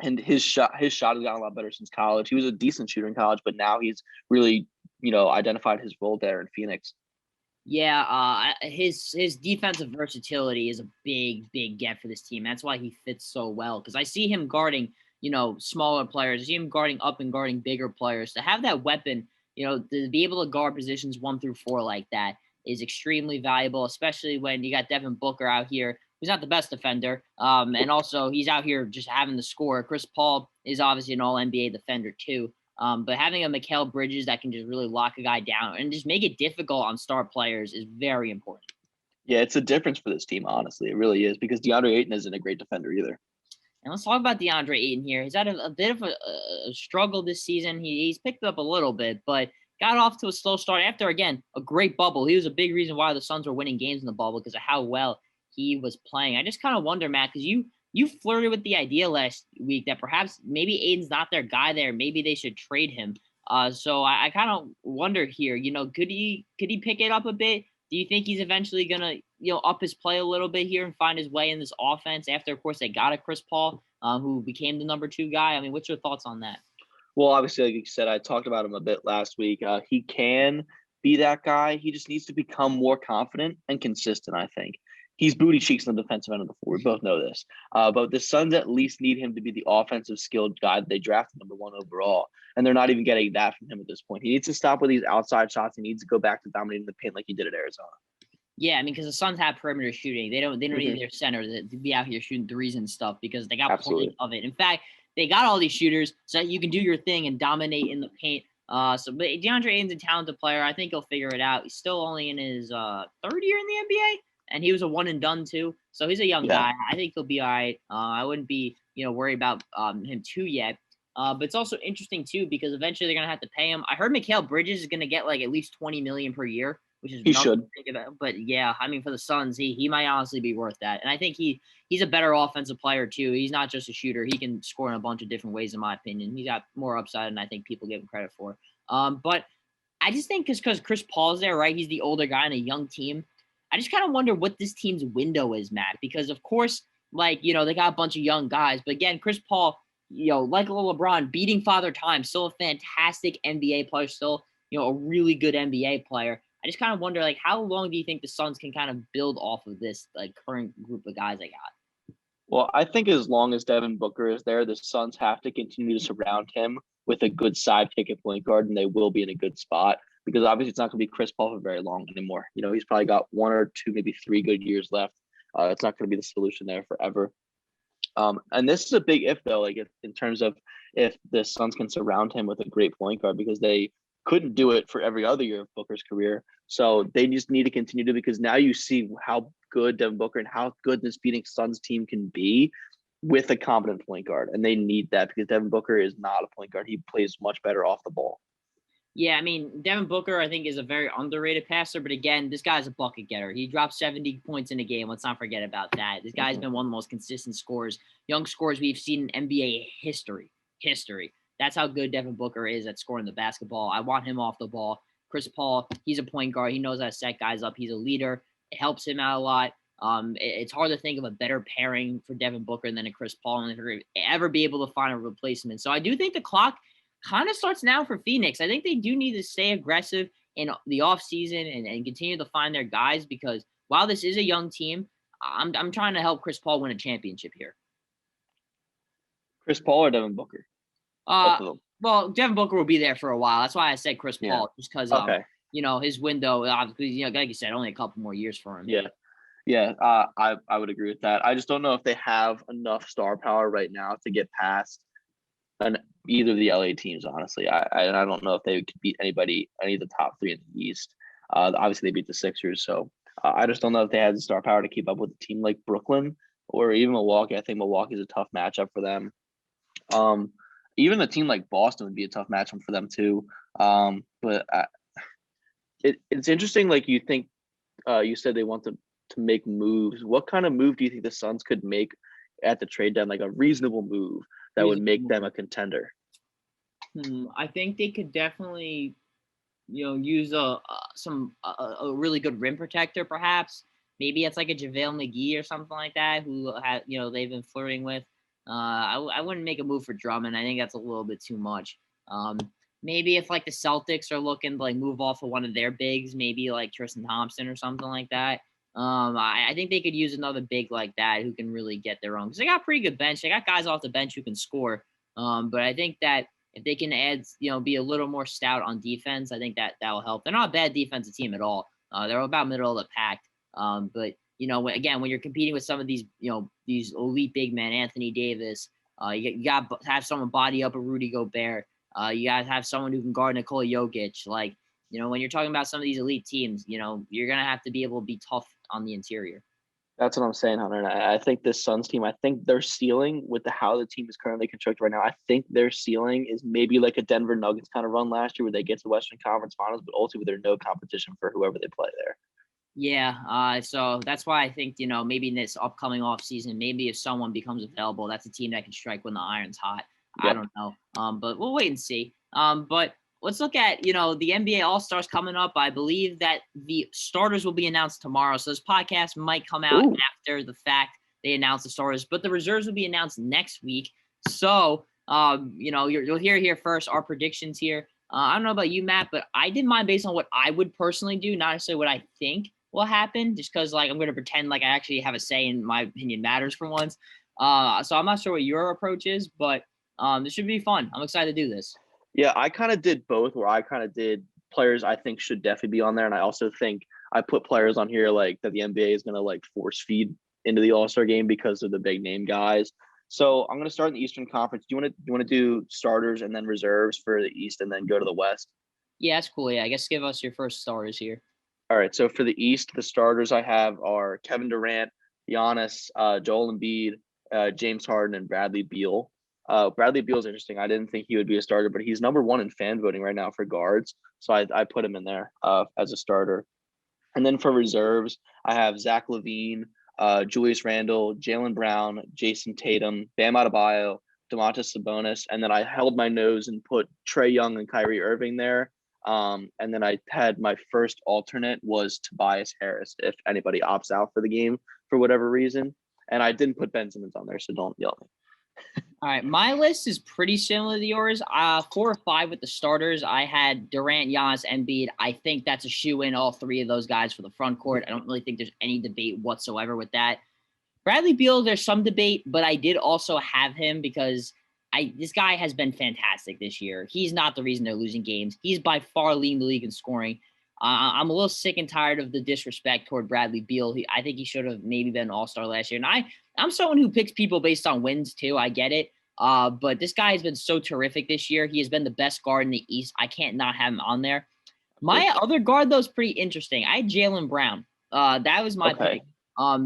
And his shot has gotten a lot better since college. He was a decent shooter in college, but now he's really, identified his role there in Phoenix. Yeah, his defensive versatility is a big get for this team. That's why he fits so well, because I see him guarding, smaller players. I see him guarding up and guarding bigger players. To have that weapon, to be able to guard positions 1 through 4 like that is extremely valuable, especially when you got Devin Booker out here. He's not the best defender. And also he's out here just having to score. Chris Paul is obviously an all-NBA defender too. But having a Mikal Bridges that can just really lock a guy down and just make it difficult on star players is very important. Yeah, it's a difference for this team, honestly. It really is, because DeAndre Ayton isn't a great defender either. And let's talk about DeAndre Ayton here. He's had a bit of a struggle this season. He's picked up a little bit, but got off to a slow start after, again, a great bubble. He was a big reason why the Suns were winning games in the bubble because of how well he was playing. I just kind of wonder, Matt, because you flirted with the idea last week that perhaps maybe Aiden's not their guy there. Maybe they should trade him. So I kind of wonder here, could he pick it up a bit? Do you think he's eventually gonna, up his play a little bit here and find his way in this offense after, of course, they got a Chris Paul, who became the number 2 guy? I mean, what's your thoughts on that? Well, obviously, like you said, I talked about him a bit last week. He can be that guy. He just needs to become more confident and consistent, I think. He's booty cheeks on the defensive end of the floor. We both know this. But the Suns at least need him to be the offensive skilled guy that they drafted number 1 overall. And they're not even getting that from him at this point. He needs to stop with these outside shots. He needs to go back to dominating the paint like he did at Arizona. Yeah, I mean, because the Suns have perimeter shooting. They don't need their center to be out here shooting threes and stuff because they got plenty of it. In fact, they got all these shooters so that you can do your thing and dominate in the paint. But DeAndre Ayton's a talented player. I think he'll figure it out. He's still only in his 3rd year in the NBA. And he was a one and done too. So he's a young guy. I think he'll be all right. I wouldn't be, worried about him too yet. But it's also interesting too, because eventually they're going to have to pay him. I heard Mikal Bridges is going to get like at least $20 million per year, which is he should. To think about. But yeah, I mean, for the Suns, he might honestly be worth that. And I think he's a better offensive player too. He's not just a shooter. He can score in a bunch of different ways, in my opinion. He's got more upside than I think people give him credit for. But I just think because Chris Paul's there, right? He's the older guy in a young team. I just kind of wonder what this team's window is, Matt, because of course, they got a bunch of young guys, but again, Chris Paul, like LeBron, beating Father Time, still a fantastic NBA player, still, a really good NBA player. I just kind of wonder, how long do you think the Suns can kind of build off of this, current group of guys they got? Well, I think as long as Devin Booker is there, the Suns have to continue to surround him with a good sidekick at point guard, and they will be in a good spot. Because obviously it's not going to be Chris Paul for very long anymore. He's probably got 1 or 2, maybe 3 good years left. It's not going to be the solution there forever. And this is a big if, though, in terms of if the Suns can surround him with a great point guard, because they couldn't do it for every other year of Booker's career. So they just need to continue to, because now you see how good Devin Booker and how good this Phoenix Suns team can be with a competent point guard. And they need that because Devin Booker is not a point guard. He plays much better off the ball. Yeah, I mean, Devin Booker, I think, is a very underrated passer. But again, this guy's a bucket getter. He dropped 70 points in a game. Let's not forget about that. This guy's been one of the most consistent scorers, young scorers we've seen in NBA history. That's how good Devin Booker is at scoring the basketball. I want him off the ball. Chris Paul, he's a point guard. He knows how to set guys up. He's a leader. It helps him out a lot. It's hard to think of a better pairing for Devin Booker than a Chris Paul and ever be able to find a replacement. So I do think the clock kind of starts now for Phoenix. I think they do need to stay aggressive in the offseason and continue to find their guys, because while this is a young team, I'm trying to help Chris Paul win a championship here. Chris Paul or Devin Booker? Both of them. Well, Devin Booker will be there for a while. That's why I said Chris Yeah. Paul, just because Okay. his window, obviously, like you said, only a couple more years for him. Yeah. Yeah, I would agree with that. I just don't know if they have enough star power right now to get past either of the LA teams. Honestly, I don't know if they could beat any of the top three in the East. Obviously, they beat the Sixers, so I just don't know if they had the star power to keep up with a team like Brooklyn or even Milwaukee. I think Milwaukee's a tough matchup for them. Even a team like Boston would be a tough matchup for them too. But it's interesting. Like you think, you said they want to make moves. What kind of move do you think the Suns could make at the trade deadline, like a reasonable move that would make them a contender? I think they could definitely, use a really good rim protector, perhaps. Maybe it's like a JaVale McGee or something like that, who they've been flirting with. I wouldn't make a move for Drummond. I think that's a little bit too much. Maybe if like the Celtics are looking to like move off of one of their bigs, maybe like Tristan Thompson or something like that. I think they could use another big like that who can really get their own, because they got a pretty good bench. They got guys off the bench who can score. But I think that if they can add, be a little more stout on defense, I think that will help. They're not a bad defensive team at all. They're about middle of the pack. But when you're competing with some of these, these elite big men, Anthony Davis, you got to have someone body up a Rudy Gobert. You got to have someone who can guard Nikola Jokic. Like, when you're talking about some of these elite teams, you're going to have to be able to be tough on the interior. That's what I'm saying, Hunter. And I think this Suns team, I think their ceiling with how the team is currently constructed right now, I think their ceiling is maybe like a Denver Nuggets kind of run last year where they get to the Western Conference Finals, but ultimately there's no competition for whoever they play there. Yeah, so that's why I think, maybe in this upcoming offseason, maybe if someone becomes available, that's a team that can strike when the iron's hot. Yep. I don't know. But we'll wait and see. But let's look at, the NBA All-Stars coming up. I believe that the starters will be announced tomorrow. So this podcast might come out after the fact they announce the starters, but the reserves will be announced next week. So, you'll hear here first our predictions here. I don't know about you, Matt, but I did mine based on what I would personally do, not necessarily what I think will happen, just because like I'm going to pretend like I actually have a say and my opinion matters for once. So I'm not sure what your approach is, but this should be fun. I'm excited to do this. Yeah, I kind of did both, where I kind of did players I think should definitely be on there. And I also think I put players on here like that the NBA is going to like force feed into the All-Star game because of the big name guys. So I'm going to start in the Eastern Conference. Do you want to do starters and then reserves for the East and then go to the West? Yeah, that's cool. Yeah, I guess give us your first starters here. All right. So for the East, the starters I have are Kevin Durant, Giannis, Joel Embiid, James Harden, and Bradley Beal. Bradley Beal is interesting. I didn't think he would be a starter, but he's number one in fan voting right now for guards. So I put him in there as a starter. And then for reserves, I have Zach LaVine, Julius Randle, Jaylen Brown, Jason Tatum, Bam Adebayo, Domantas Sabonis. And then I held my nose and put Trae Young and Kyrie Irving there. And then I had my first alternate was Tobias Harris, if anybody opts out for the game for whatever reason. And I didn't put Ben Simmons on there, so don't yell at me. All right, my list is pretty similar to yours. 4 or 5 with the starters. I had Durant, Giannis, Embiid. I think that's a shoe-in, all 3 of those guys for the front court. I don't really think there's any debate whatsoever with that. Bradley Beal, there's some debate, but I did also have him because this guy has been fantastic this year. He's not the reason they're losing games. He's by far leading the league in scoring. I'm a little sick and tired of the disrespect toward Bradley Beal. I think he should have maybe been an all-star last year. And I'm someone who picks people based on wins too. I get it. But this guy has been so terrific this year. He has been the best guard in the East. I can't not have him on there. My other guard, though, is pretty interesting. I had Jaylen Brown. That was my pick.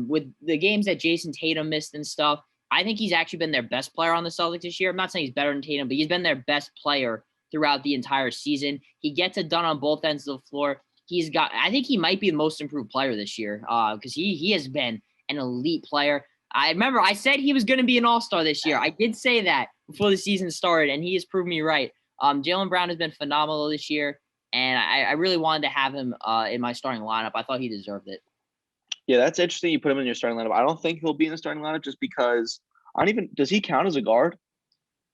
With the games that Jason Tatum missed and stuff, I think he's actually been their best player on the Celtics this year. I'm not saying he's better than Tatum, but he's been their best player throughout the entire season. He gets it done on both ends of the floor. I think he might be the most improved player this year because he has been an elite player. I remember I said he was going to be an all-star this year. I did say that before the season started, and he has proved me right. Jaylen Brown has been phenomenal this year, and I really wanted to have him in my starting lineup. I thought he deserved it. Yeah, that's interesting. You put him in your starting lineup. I don't think he'll be in the starting lineup just because does he count as a guard?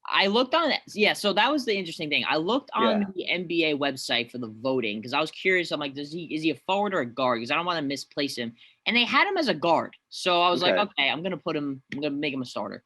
I looked on it. Yeah, so that was the interesting thing. I looked on the NBA website for the voting because I was curious. I'm like, is he a forward or a guard? Because I don't want to misplace him. And they had him as a guard. So I was like, okay, I'm gonna make him a starter.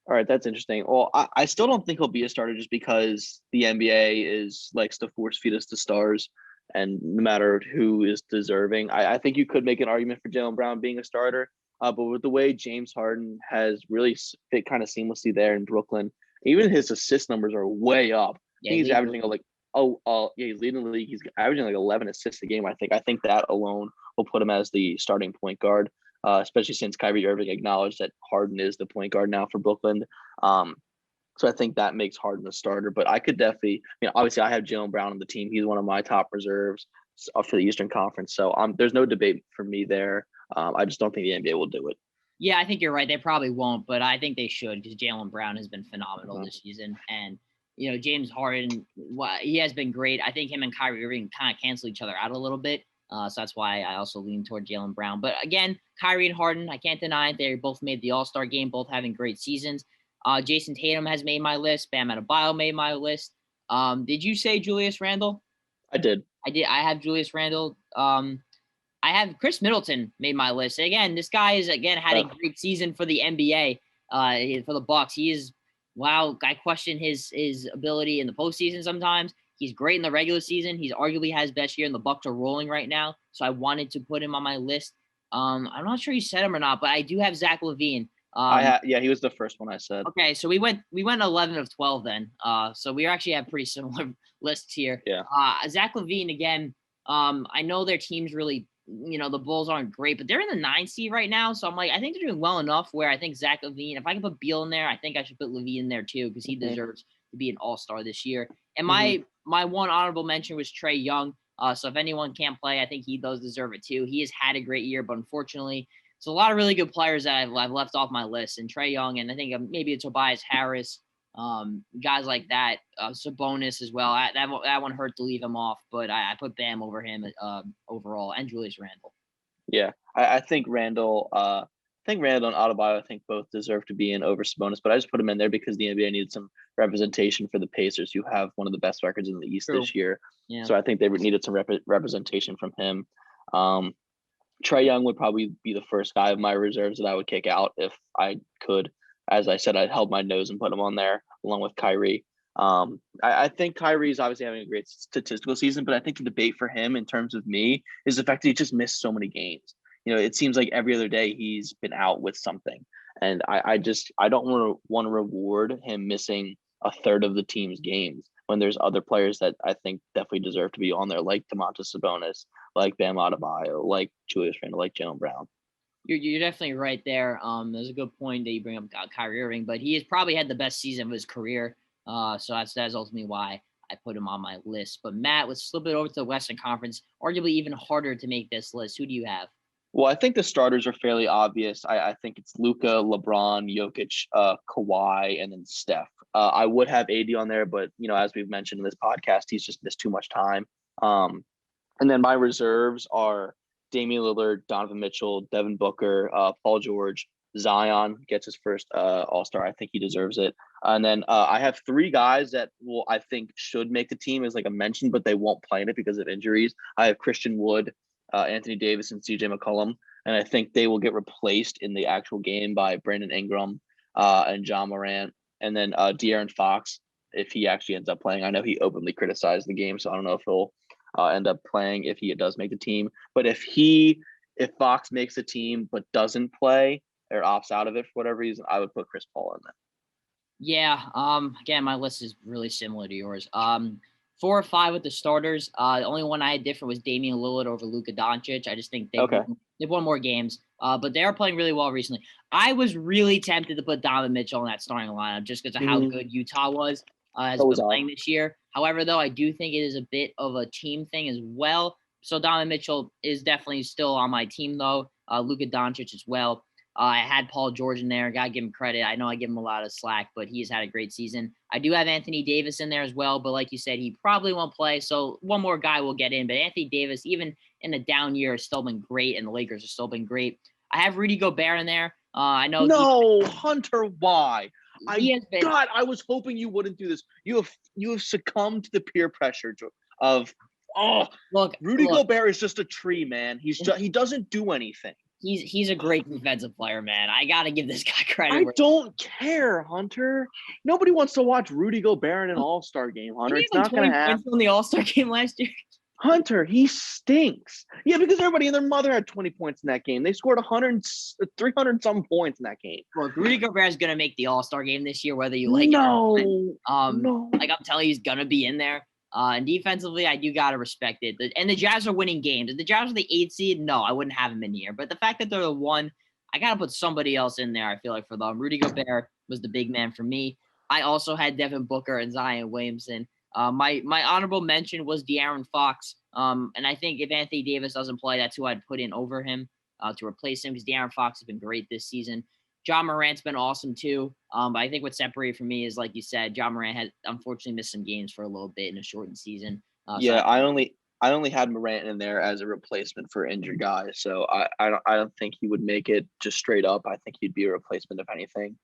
All right, that's interesting. Well, I still don't think he'll be a starter just because the NBA likes to force feed us to stars, and no matter who is deserving, I think you could make an argument for Jaylen Brown being a starter. But with the way James Harden has really fit kind of seamlessly there in Brooklyn, even his assist numbers are way up. Yeah, I think he's averaging he's leading the league. He's averaging like 11 assists a game. I think that alone will put him as the starting point guard. Especially since Kyrie Irving acknowledged that Harden is the point guard now for Brooklyn. So I think that makes Harden the starter. But I could definitely, obviously I have Jaylen Brown on the team. He's one of my top reserves for the Eastern Conference. So there's no debate for me there. I just don't think the NBA will do it. Yeah, I think you're right. They probably won't, but I think they should because Jaylen Brown has been phenomenal this season. And, James Harden, he has been great. I think him and Kyrie Irving kind of cancel each other out a little bit. So that's why I also lean toward Jaylen Brown. But again, Kyrie and Harden, I can't deny it. They both made the All-Star game, both having great seasons. Jason Tatum has made my list. Bam Adebayo made my list. Did you say Julius Randle? I did. I have Julius Randle. I have Chris Middleton made my list. Again, this guy is had a great season for the NBA. For the Bucks, he is wow. I question his ability in the postseason sometimes. He's great in the regular season. He's arguably has best year, and the Bucks are rolling right now. So I wanted to put him on my list. I'm not sure you said him or not, but I do have Zach LaVine. He was the first one I said. Okay, so we went 11 of 12 then. So we actually have pretty similar lists here. Yeah. Zach LaVine again. I know their team's really, the Bulls aren't great, but they're in the 9th seed right now. So I'm like, I think they're doing well enough where I think Zach LaVine. If I can put Beal in there, I think I should put LaVine in there too because he deserves to be an All-Star this year. And my one honorable mention was Trae Young. So if anyone can't play, I think he does deserve it too. He has had a great year, but unfortunately, it's a lot of really good players that I've left off my list. And Trae Young, and I think maybe it's Tobias Harris, guys like that, Sabonis as well. That one hurt to leave him off, but I put Bam over him overall, and Julius Randle. Yeah, I think Randle. Randle and Adebayo, both deserve to be in over Sabonis, but I just put him in there because the NBA needed some representation for the Pacers, who have one of the best records in the East this year. Yeah. So I think they needed some representation from him. Trae Young would probably be the first guy of my reserves that I would kick out if I could. As I said, I'd held my nose and put him on there along with Kyrie. I think Kyrie is obviously having a great statistical season, but I think the debate for him in terms of me is the fact that he just missed so many games. It seems like every other day he's been out with something. And I don't want to reward him missing a third of the team's games when there's other players that I think definitely deserve to be on there, like Domantas Sabonis, like Bam Adebayo, like Julius Randle, like Jaylen Brown. You're definitely right there. There's a good point that you bring up Kyrie Irving, but he has probably had the best season of his career. So that's ultimately why I put him on my list. But Matt, let's slip it over to the Western Conference. Arguably even harder to make this list. Who do you have? Well, I think the starters are fairly obvious. I think it's Luka, LeBron, Jokic, Kawhi, and then Steph. I would have AD on there, but as we've mentioned in this podcast, he's just missed too much time. And then my reserves are Damian Lillard, Donovan Mitchell, Devin Booker, Paul George, Zion gets his first All-Star. I think he deserves it. And then I have 3 guys that I think should make the team as like a mention, but they won't play in it because of injuries. I have Christian Wood, Anthony Davis, and CJ McCollum. And I think they will get replaced in the actual game by Brandon Ingram and John Morant. And then De'Aaron Fox, if he actually ends up playing. I know he openly criticized the game, so I don't know if he'll end up playing if he does make the team. But if Fox makes the team but doesn't play or opts out of it for whatever reason, I would put Chris Paul in there. Yeah. Again, my list is really similar to yours. 4 or 5 with the starters. The only one I had different was Damian Lillard over Luka Doncic. I just think they've won more games, but they are playing really well recently. I was really tempted to put Donovan Mitchell in that starting lineup just because of how good Utah was playing this year. However, though, I do think it is a bit of a team thing as well. So Donovan Mitchell is definitely still on my team, though. Luka Doncic as well. I had Paul George in there. Got to give him credit. I know I give him a lot of slack, but he's had a great season. I do have Anthony Davis in there as well, but like you said, he probably won't play. So one more guy will get in. But Anthony Davis, even in a down year, has still been great, and the Lakers have still been great. I have Rudy Gobert in there. I know. No, Hunter, why? I was hoping you wouldn't do this. You have succumbed to the peer pressure of Rudy Gobert is just a tree, man. He doesn't do anything. He's a great defensive player, man. I gotta give this guy credit. I don't care, Hunter. Nobody wants to watch Rudy Gobert in an All-Star game, Hunter. It's not going to happen. In the All-Star game last year. Hunter, he stinks. Yeah, because everybody and their mother had 20 points in that game. They scored 300 some points in that game. Look, Rudy Gobert is going to make the All-Star game this year, whether you like it No. or not. Like I'm telling you, he's going to be in there. And defensively, I do got to respect it. And the Jazz are winning games. If the Jazz are the 8th seed, no, I wouldn't have him in here. But the fact that they're the 1, I got to put somebody else in there, I feel like, for them. Rudy Gobert was the big man for me. I also had Devin Booker and Zion Williamson. My honorable mention was De'Aaron Fox. And I think if Anthony Davis doesn't play, that's who I'd put in over him to replace him because De'Aaron Fox has been great this season. John Morant's been awesome too. But I think what separated for me is, like you said, John Morant has unfortunately missed some games for a little bit in a shortened season. I only had Morant in there as a replacement for injured guys. So I don't think he would make it just straight up. I think he'd be a replacement if anything.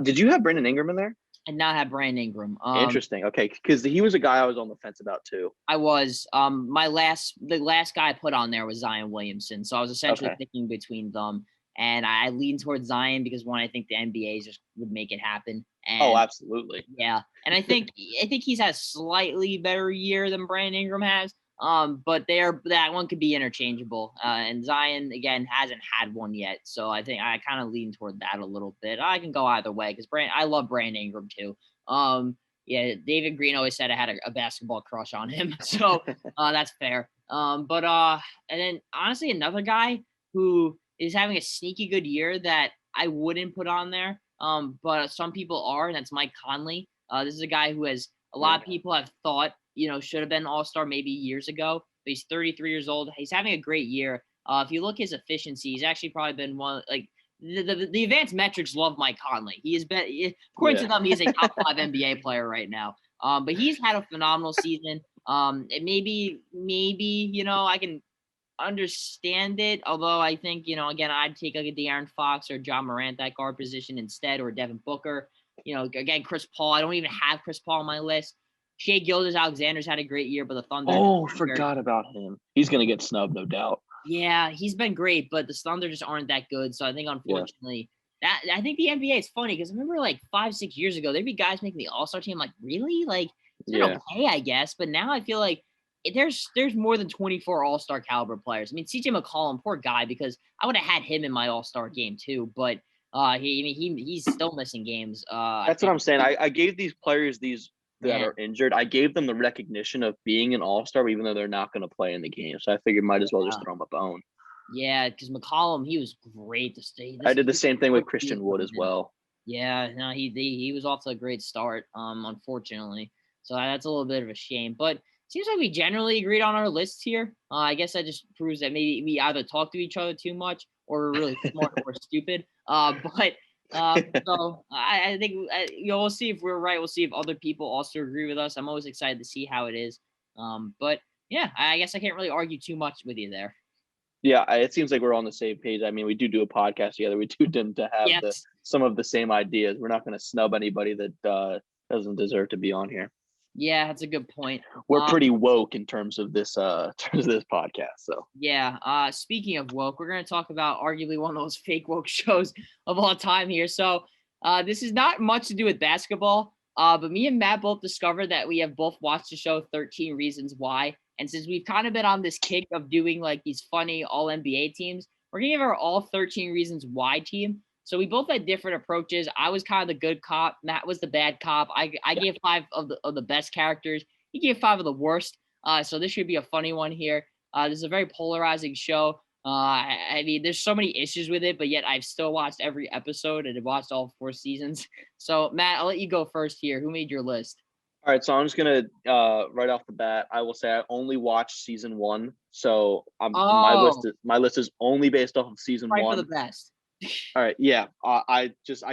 Did you have Brandon Ingram in there? And not have Brandon Ingram. Interesting. Okay, because he was a guy I was on the fence about too. I was. The last guy I put on there was Zion Williamson. So I was essentially picking between them. And I lean towards Zion because, one, I think the NBA just would make it happen. And, absolutely. Yeah. And I think he's had a slightly better year than Brandon Ingram has. But that one could be interchangeable. And Zion, again, hasn't had one yet. So I think I kind of lean toward that a little bit. I can go either way because I love Brandon Ingram too. Yeah, David Green always said I had a basketball crush on him. So that's fair. And then honestly, another guy who is having a sneaky good year that I wouldn't put on there. But some people are, and that's Mike Conley. This is a guy who has a lot of people have thought, should have been All-Star maybe years ago, but he's 33 years old. He's having a great year. If you look his efficiency, he's actually probably been one, like the advanced metrics love Mike Conley. He has been, according to them, he is a top 5 NBA player right now. But he's had a phenomenal season. And maybe, I can understand it. Although I think, again, I'd take like a De'Aaron Fox or John Morant, that guard position instead, or Devin Booker. Again, Chris Paul. I don't even have Chris Paul on my list. Shai Gilgeous-Alexander's had a great year, but the Thunder. Oh, forgot about him. He's going to get snubbed, no doubt. Yeah, he's been great, but the Thunder just aren't that good. So I think, unfortunately, I think the NBA is funny because I remember like 5-6 years ago, there'd be guys making the All-Star team. Like, really? Like, it's been okay, I guess. But now I feel like there's more than 24 All-Star caliber players. I mean, CJ McCollum, poor guy, because I would have had him in my All-Star game too. But he's still missing games. That's what I'm saying. I gave these players that are injured, I gave them the recognition of being an All-Star, even though they're not going to play in the game. So I figured might as well just throw them a bone. Yeah, because McCollum, he was great to stay. I did the same thing with Christian Wood as well. Yeah, no, he was off to a great start, unfortunately. So that's a little bit of a shame. But it seems like we generally agreed on our lists here. I guess that just proves that maybe we either talk to each other too much or we're really smart or stupid. So I think we'll see if we're right. We'll see if other people also agree with us. I'm always excited to see how it is. But yeah, I guess I can't really argue too much with you there. Yeah, it seems like we're on the same page. I mean, we do a podcast together. We do tend to have some of the same ideas. We're not going to snub anybody that doesn't deserve to be on here. Yeah, that's a good point. We're pretty woke in terms of this podcast. So yeah. Speaking of woke, we're going to talk about arguably one of those fake woke shows of all time here. So this is not much to do with basketball, but me and Matt both discovered that we have both watched the show 13 Reasons Why. And since we've kind of been on this kick of doing like these funny all NBA teams, we're going to give our all 13 Reasons Why team. So we both had different approaches. I was kind of the good cop. Matt was the bad cop. I gave 5 of the best characters. He gave 5 of the worst. So this should be a funny one here. This is a very polarizing show. I mean, there's so many issues with it, but yet I've still watched every episode and have watched all 4 seasons. So Matt, I'll let you go first here. Who made your list? All right, so I'm just gonna right off the bat, I will say I only watched season 1. So my list is only based off of season 1. For the best. All right, yeah. I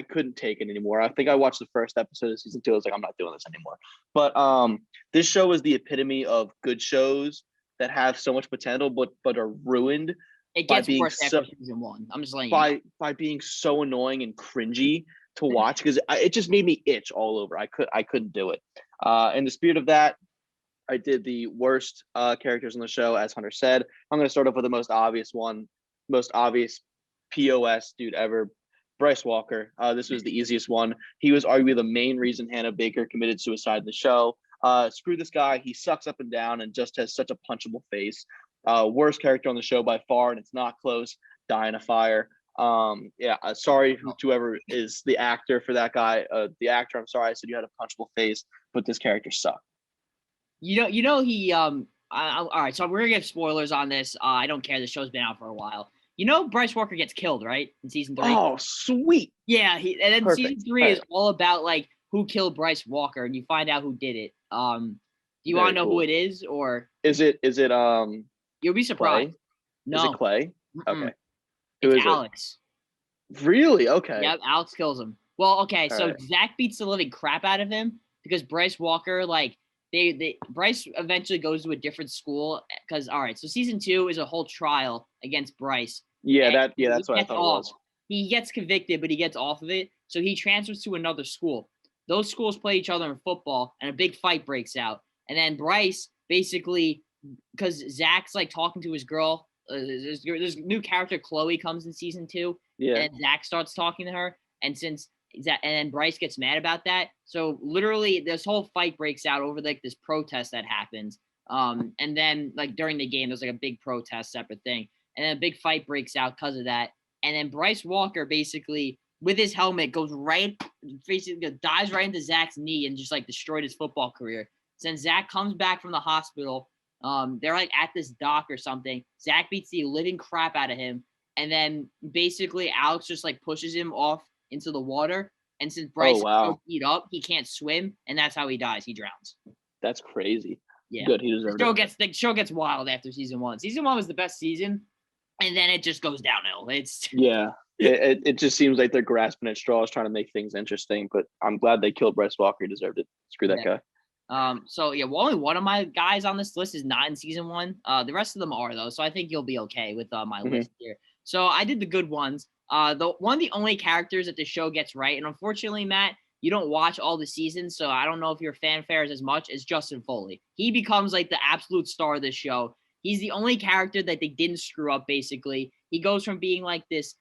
couldn't take it anymore. I think I watched the first episode of season 2. I was like, I'm not doing this anymore. But this show is the epitome of good shows that have so much potential, but are ruined. It gets worse after season 1. I'm just letting you know. By being so annoying and cringy to watch because it just made me itch all over. I couldn't do it. In the spirit of that, I did the worst characters on the show, as Hunter said. I'm going to start off with the most obvious one. Most obvious POS dude ever. Bryce Walker. This was the easiest one. He was arguably the main reason Hannah Baker committed suicide in the show. Screw this guy. He sucks up and down and just has such a punchable face. Worst character on the show by far, and it's not close. Die in a fire. Sorry to whoever is the actor for that guy. The actor, I'm sorry I said you had a punchable face, but this character sucked. You know he all right, so we're gonna give spoilers on this. I don't care. The show's been out for a while. You know Bryce Walker gets killed, right? In season 3. Oh, sweet. Yeah, and then Perfect. season 3 is all about like who killed Bryce Walker, and you find out who did it. Do you want to know who it is, or is it you'll be surprised. Clay? No. Is it Clay? Mm-mm. Okay. Who It's is Alex. it? Really? Okay. Yep, Alex kills him. Well, okay, All so right. Zach beats the living crap out of him because Bryce Walker, like, Bryce eventually goes to a different school because, all right, so season 2 is a whole trial against Bryce. Yeah, And that's what I gets thought off. it was. He gets convicted, but he gets off of it. So he transfers to another school. Those schools play each other in football, and a big fight breaks out. And then Bryce basically, because Zach's like talking to his girl, there's new character Chloe comes in season 2, Yeah. and Zach starts talking to her. And then Bryce gets mad about that. So literally, this whole fight breaks out over like this protest that happens. And then like during the game, there's like a big protest, separate thing. And then a big fight breaks out because of that. And then Bryce Walker basically, with his helmet, dives right into Zach's knee and just like destroyed his football career. So then Zach comes back from the hospital. They're like at this dock or something. Zach beats the living crap out of him. And then basically Alex just like pushes him off into the water. And since Bryce is so beat up, he can't swim. And that's how he dies. He drowns. That's crazy. Yeah. Good. He deserved it. The show gets wild after season 1. Season 1 was the best season. And then it just goes downhill. Yeah. It just seems like they're grasping at straws trying to make things interesting, but I'm glad they killed Bryce Walker. He deserved it. Screw that guy. Only one of my guys on this list is not in season 1. The rest of them are though, so I think you'll be okay with my list here. So I did the good ones. The only characters that the show gets right, and unfortunately, Matt, you don't watch all the seasons, so I don't know if your fanfare is as much as Justin Foley. He becomes like the absolute star of this show. He's the only character that they didn't screw up. Basically, he goes from being like this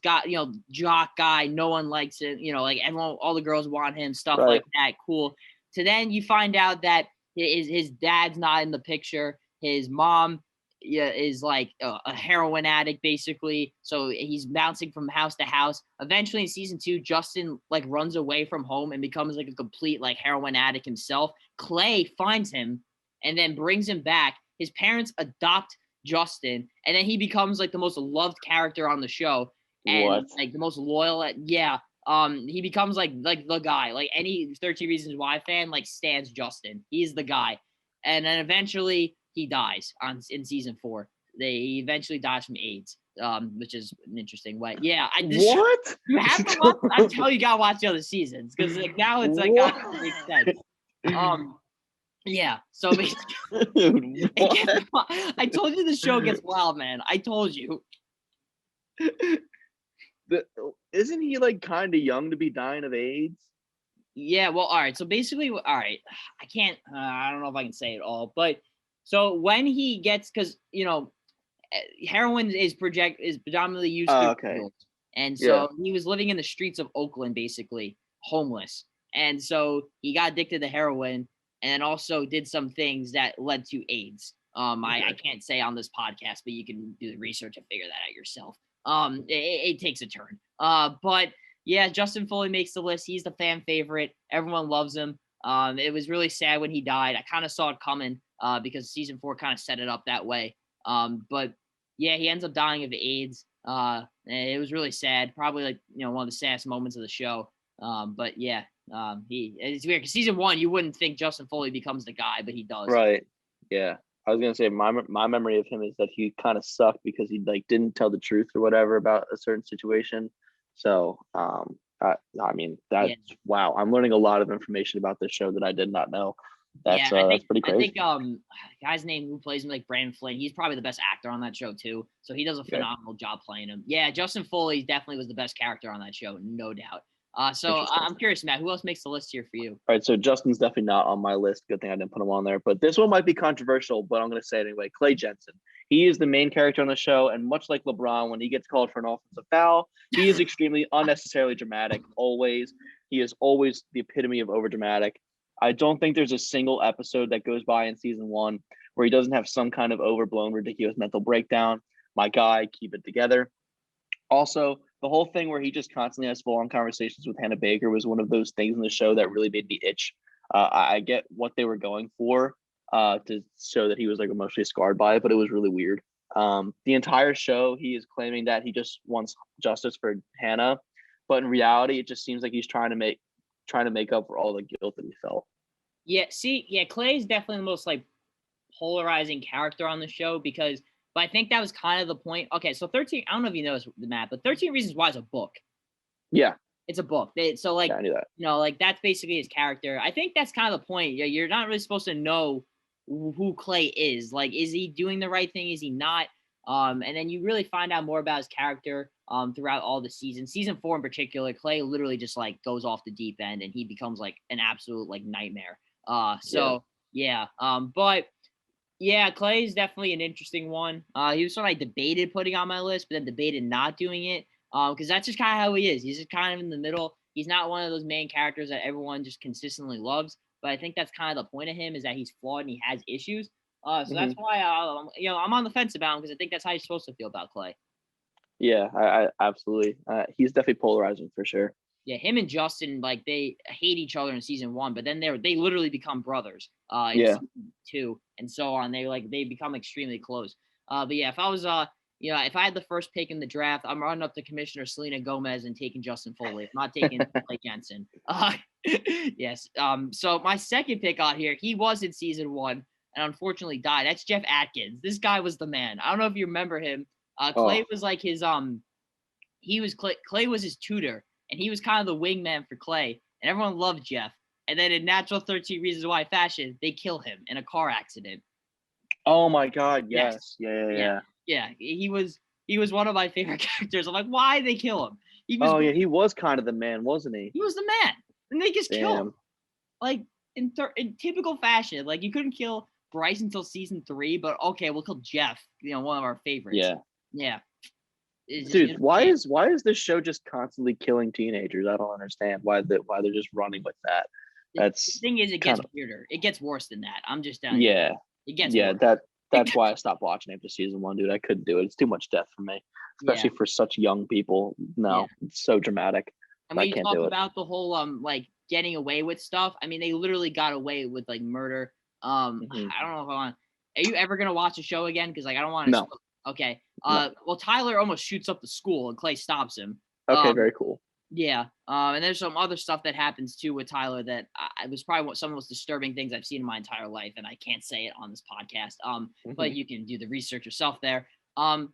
guy, jock guy, no one likes it, like everyone, all the girls want him, stuff like that, cool. So then you find out that his dad's not in the picture. His mom is like a heroin addict, basically. So he's bouncing from house to house. Eventually in season 2, Justin like runs away from home and becomes like a complete like heroin addict himself. Clay finds him and then brings him back. His parents adopt Justin, and then he becomes like the most loved character on the show, and like the most loyal. He becomes like the guy. Like any 13 Reasons Why fan like stands Justin. He's the guy, and then eventually he dies in season 4. He eventually dies from AIDS, which is an interesting way. Yeah, you have to watch. I'm telling you, gotta watch the other seasons because like now it's like got to make sense. Yeah, so Dude, I told you the show gets wild, man. I told you. Isn't he like kind of young to be dying of AIDS? Yeah, well, all right. So basically, all right. I can't. I don't know if I can say it all, but so when he gets, because heroin is predominantly used. And so he was living in the streets of Oakland, basically homeless, and so he got addicted to heroin. And also did some things that led to AIDS. I can't say on this podcast, but you can do the research and figure that out yourself. It takes a turn. But yeah, Justin Foley makes the list. He's the fan favorite. Everyone loves him. It was really sad when he died. I kind of saw it coming because season 4 kind of set it up that way. But yeah, he ends up dying of AIDS. It was really sad. Probably like, one of the saddest moments of the show. But yeah. It's weird because season 1 you wouldn't think Justin Foley becomes the guy, but he does. Right. Yeah. I was gonna say my memory of him is that he kind of sucked because he like didn't tell the truth or whatever about a certain situation. So I mean that's wow. I'm learning a lot of information about this show that I did not know. That's pretty crazy. I think guy's name who plays him like Brandon Flynn. He's probably the best actor on that show too. So he does a phenomenal job playing him. Yeah, Justin Foley definitely was the best character on that show, no doubt. So I'm curious, Matt, who else makes the list here for you? All right, so Justin's definitely not on my list. Good thing I didn't put him on there. But this one might be controversial, but I'm going to say it anyway. Clay Jensen. He is the main character on the show, and much like LeBron, when he gets called for an offensive foul, he is extremely unnecessarily dramatic. Always, he is always the epitome of overdramatic. I don't think there's a single episode that goes by in season 1 where he doesn't have some kind of overblown, ridiculous mental breakdown. My guy, keep it together. Also, the whole thing where he just constantly has full-on conversations with Hannah Baker was one of those things in the show that really made me itch. I get what they were going for to show that he was like emotionally scarred by it, but it was really weird. The entire show, he is claiming that he just wants justice for Hannah, but in reality, it just seems like he's trying to make up for all the guilt that he felt. Yeah, Clay is definitely the most like polarizing character on the show but I think that was kind of the point. Okay, so 13, I don't know if you know this, Matt, but 13 Reasons Why is a book. Yeah. It's a book. So like, I knew that. Like that's basically his character. I think that's kind of the point. You're not really supposed to know who Clay is. Like, is he doing the right thing? Is he not? And then you really find out more about his character throughout all the seasons. Season 4 in particular, Clay literally just like goes off the deep end and he becomes like an absolute like nightmare. But yeah, Clay is definitely an interesting one. He was sort of like debated putting on my list, but then debated not doing it. Because that's just kind of how he is. He's just kind of in the middle. He's not one of those main characters that everyone just consistently loves. But I think that's kind of the point of him is that he's flawed and he has issues. That's why I'm on the fence about him because I think that's how you're supposed to feel about Clay. Yeah, I absolutely. He's definitely polarizing for sure. Yeah, him and Justin, like they hate each other in season 1, but then they literally become brothers. In season 2 and so on. They become extremely close. But yeah, if I was if I had the first pick in the draft, I'm running up to Commissioner Selena Gomez and taking Justin Foley. I'm not taking Clay Jensen. Yes. So my second pick out here, he was in season 1 and unfortunately died. That's Jeff Atkins. This guy was the man. I don't know if you remember him. Clay was like his Clay was his tutor. And he was kind of the wingman for Clay. And everyone loved Jeff. And then in natural 13 Reasons Why fashion, they kill him in a car accident. Oh, my God. Yes. Yeah. Yeah. He was one of my favorite characters. I'm like, why did they kill him? He was kind of the man, wasn't he? He was the man. And they just killed him. Like, in typical fashion. Like, you couldn't kill Bryce until season 3. But, okay, we'll kill Jeff. One of our favorites. Yeah. Dude, why is this show just constantly killing teenagers? I don't understand why they're just running with that. The thing is, it gets weirder. It gets worse than that. I'm just telling you. Yeah. It gets worse. That's why I stopped watching after season 1, dude. I couldn't do it. It's too much death for me, especially for such young people. No, it's so dramatic. I mean, you talk about the whole like getting away with stuff. I mean, they literally got away with like murder. I don't know if I want. Are you ever gonna watch a show again? Because like I don't want to. No. Okay. Well, Tyler almost shoots up the school and Clay stops him. Okay, very cool. Yeah. And there's some other stuff that happens too with Tyler that I was probably some of the most disturbing things I've seen in my entire life, and I can't say it on this podcast. But you can do the research yourself there.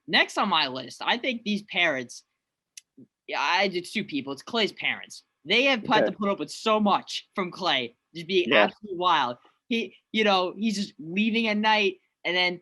Next on my list, I think these parents. Yeah, it's 2 people. It's Clay's parents. They have had to put up with so much from Clay, just being absolutely wild. He's just leaving at night. And then,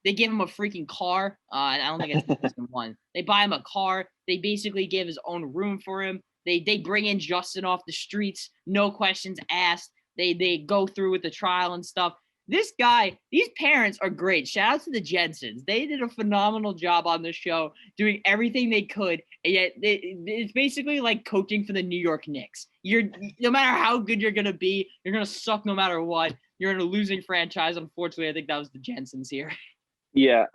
they give him a freaking car. I don't think it's season 1. They buy him a car. They basically give his own room for him. They bring in Justin off the streets. No questions asked. They go through with the trial and stuff. This guy, these parents are great. Shout out to the Jensens. They did a phenomenal job on this show, doing everything they could. And yet it's basically like coaching for the New York Knicks. No matter how good you're going to be, you're going to suck no matter what. You're in a losing franchise. Unfortunately, I think that was the Jensens here. Yeah.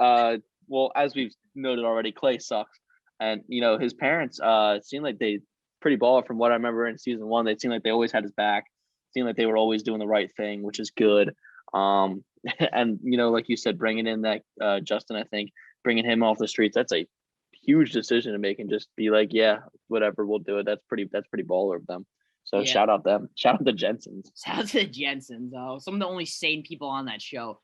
Well, as we've noted already, Clay sucks. And, his parents seemed like they pretty baller from what I remember in season 1. They seemed like they always had his back. Seemed like they were always doing the right thing, which is good. And, like you said, bringing in that Justin, I think, bringing him off the streets, that's a huge decision to make and just be like, yeah, whatever, we'll do it. That's pretty baller of them. So shout out them. Shout out the Jensens. Shout out to the Jensens, though. Some of the only sane people on that show.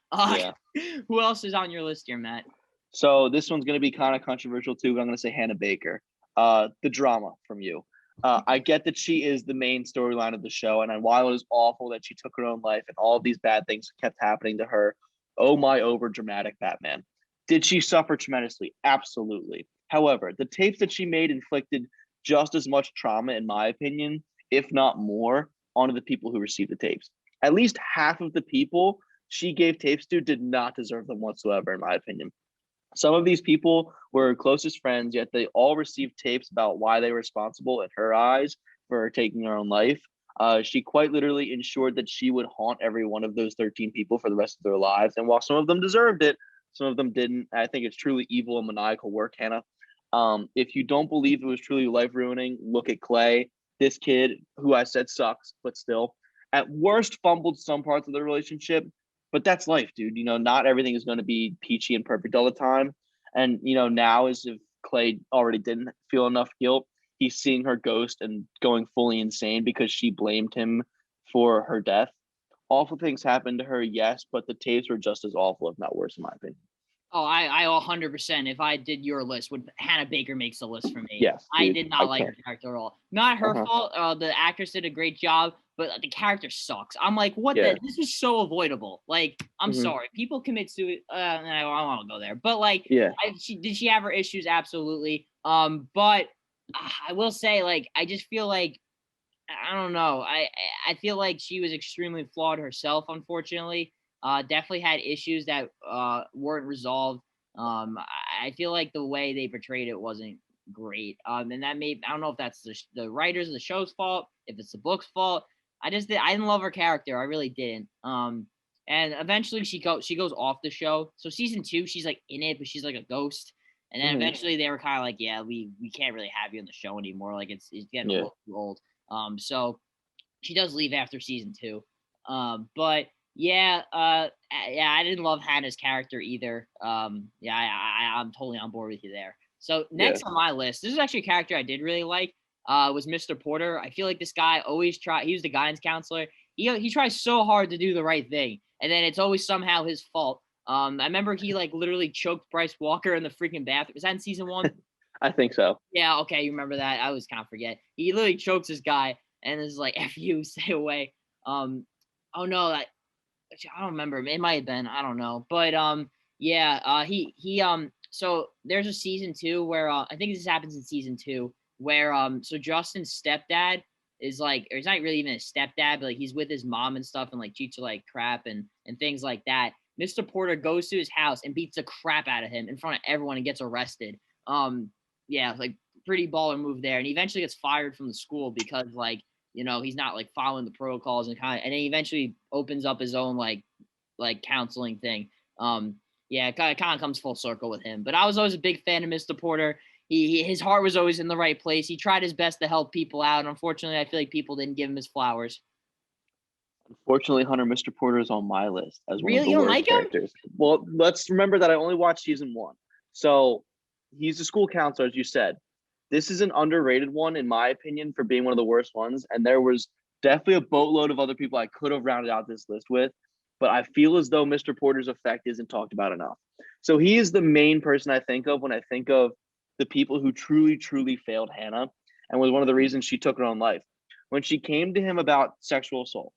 Who else is on your list here, Matt? So this one's going to be kind of controversial too, but I'm going to say Hannah Baker. The drama from you. I get that she is the main storyline of the show, and while it is awful that she took her own life and all of these bad things kept happening to her, oh my over dramatic Batman. Did she suffer tremendously? Absolutely. However, the tapes that she made inflicted just as much trauma, in my opinion, if not more, onto the people who received the tapes. At least half of the people she gave tapes to did not deserve them whatsoever, in my opinion. Some of these people were her closest friends, yet they all received tapes about why they were responsible in her eyes for her taking her own life. She quite literally ensured that she would haunt every one of those 13 people for the rest of their lives. And while some of them deserved it, some of them didn't. I think it's truly evil and maniacal work, Hannah. If you don't believe it was truly life-ruining, look at Clay. This kid, who I said sucks, but still, at worst, fumbled some parts of the relationship. But that's life, dude. Not everything is going to be peachy and perfect all the time. And, now as if Clay already didn't feel enough guilt, he's seeing her ghost and going fully insane because she blamed him for her death. Awful things happened to her, yes, but the tapes were just as awful, if not worse, in my opinion. Oh, I 100%. If I did your list, Hannah Baker makes the list for me. Yes, I dude, did not like her character at all. Not her fault. The actress did a great job, but the character sucks. I'm like, what? Yeah. This is so avoidable. Like, I'm sorry, people commit suicide. I don't want to go there, but like, Yeah. Did she have her issues? Absolutely. But I will say, like, I just feel like, I don't know. I feel like she was extremely flawed herself, unfortunately. Definitely had issues that weren't resolved. I feel like the way they portrayed it wasn't great. And that I don't know if that's the writers of the show's fault, if it's the book's fault. I didn't love her character. I really didn't. And eventually she goes off the show. So season 2, she's like in it, but she's like a ghost. And then eventually they were kind of like, yeah, we can't really have you in the show anymore. Like it's getting a little too old. So she does leave after season 2. But yeah, I didn't love Hannah's character either. I'm totally on board with you there. So next on my list, this is actually a character I did really like. Was Mr. Porter. I feel like this guy always he was the guidance counselor. He tries so hard to do the right thing, and then it's always somehow his fault. I remember he like literally choked Bryce Walker in the freaking bathroom. Was that in season 1? I think so. Yeah, okay, you remember that. I was kind of forget. He literally chokes this guy and is like, F you, stay away. Oh no, I don't remember. It might have been. I don't know. But so there's a season 2 where I think this happens in season 2 where so Justin's stepdad is like, or he's not really even a stepdad, but like he's with his mom and stuff and like treats her like crap and things like that. Mr. Porter goes to his house and beats the crap out of him in front of everyone and gets arrested. Like pretty baller move there. And he eventually gets fired from the school because like, he's not like following the protocols and then he eventually opens up his own like counseling thing. It kind of comes full circle with him. But I was always a big fan of Mr. Porter. His heart was always in the right place. He tried his best to help people out. And unfortunately, I feel like people didn't give him his flowers. Unfortunately, Hunter, Mr. Porter is on my list as one of the you don't worst like characters. Him? Well, let's remember that I only watched season 1. So he's a school counselor, as you said. This is an underrated one, in my opinion, for being one of the worst ones. And there was definitely a boatload of other people I could have rounded out this list with. But I feel as though Mr. Porter's effect isn't talked about enough. So he is the main person I think of when I think of the people who truly, truly failed Hannah and was one of the reasons she took her own life. When she came to him about sexual assault,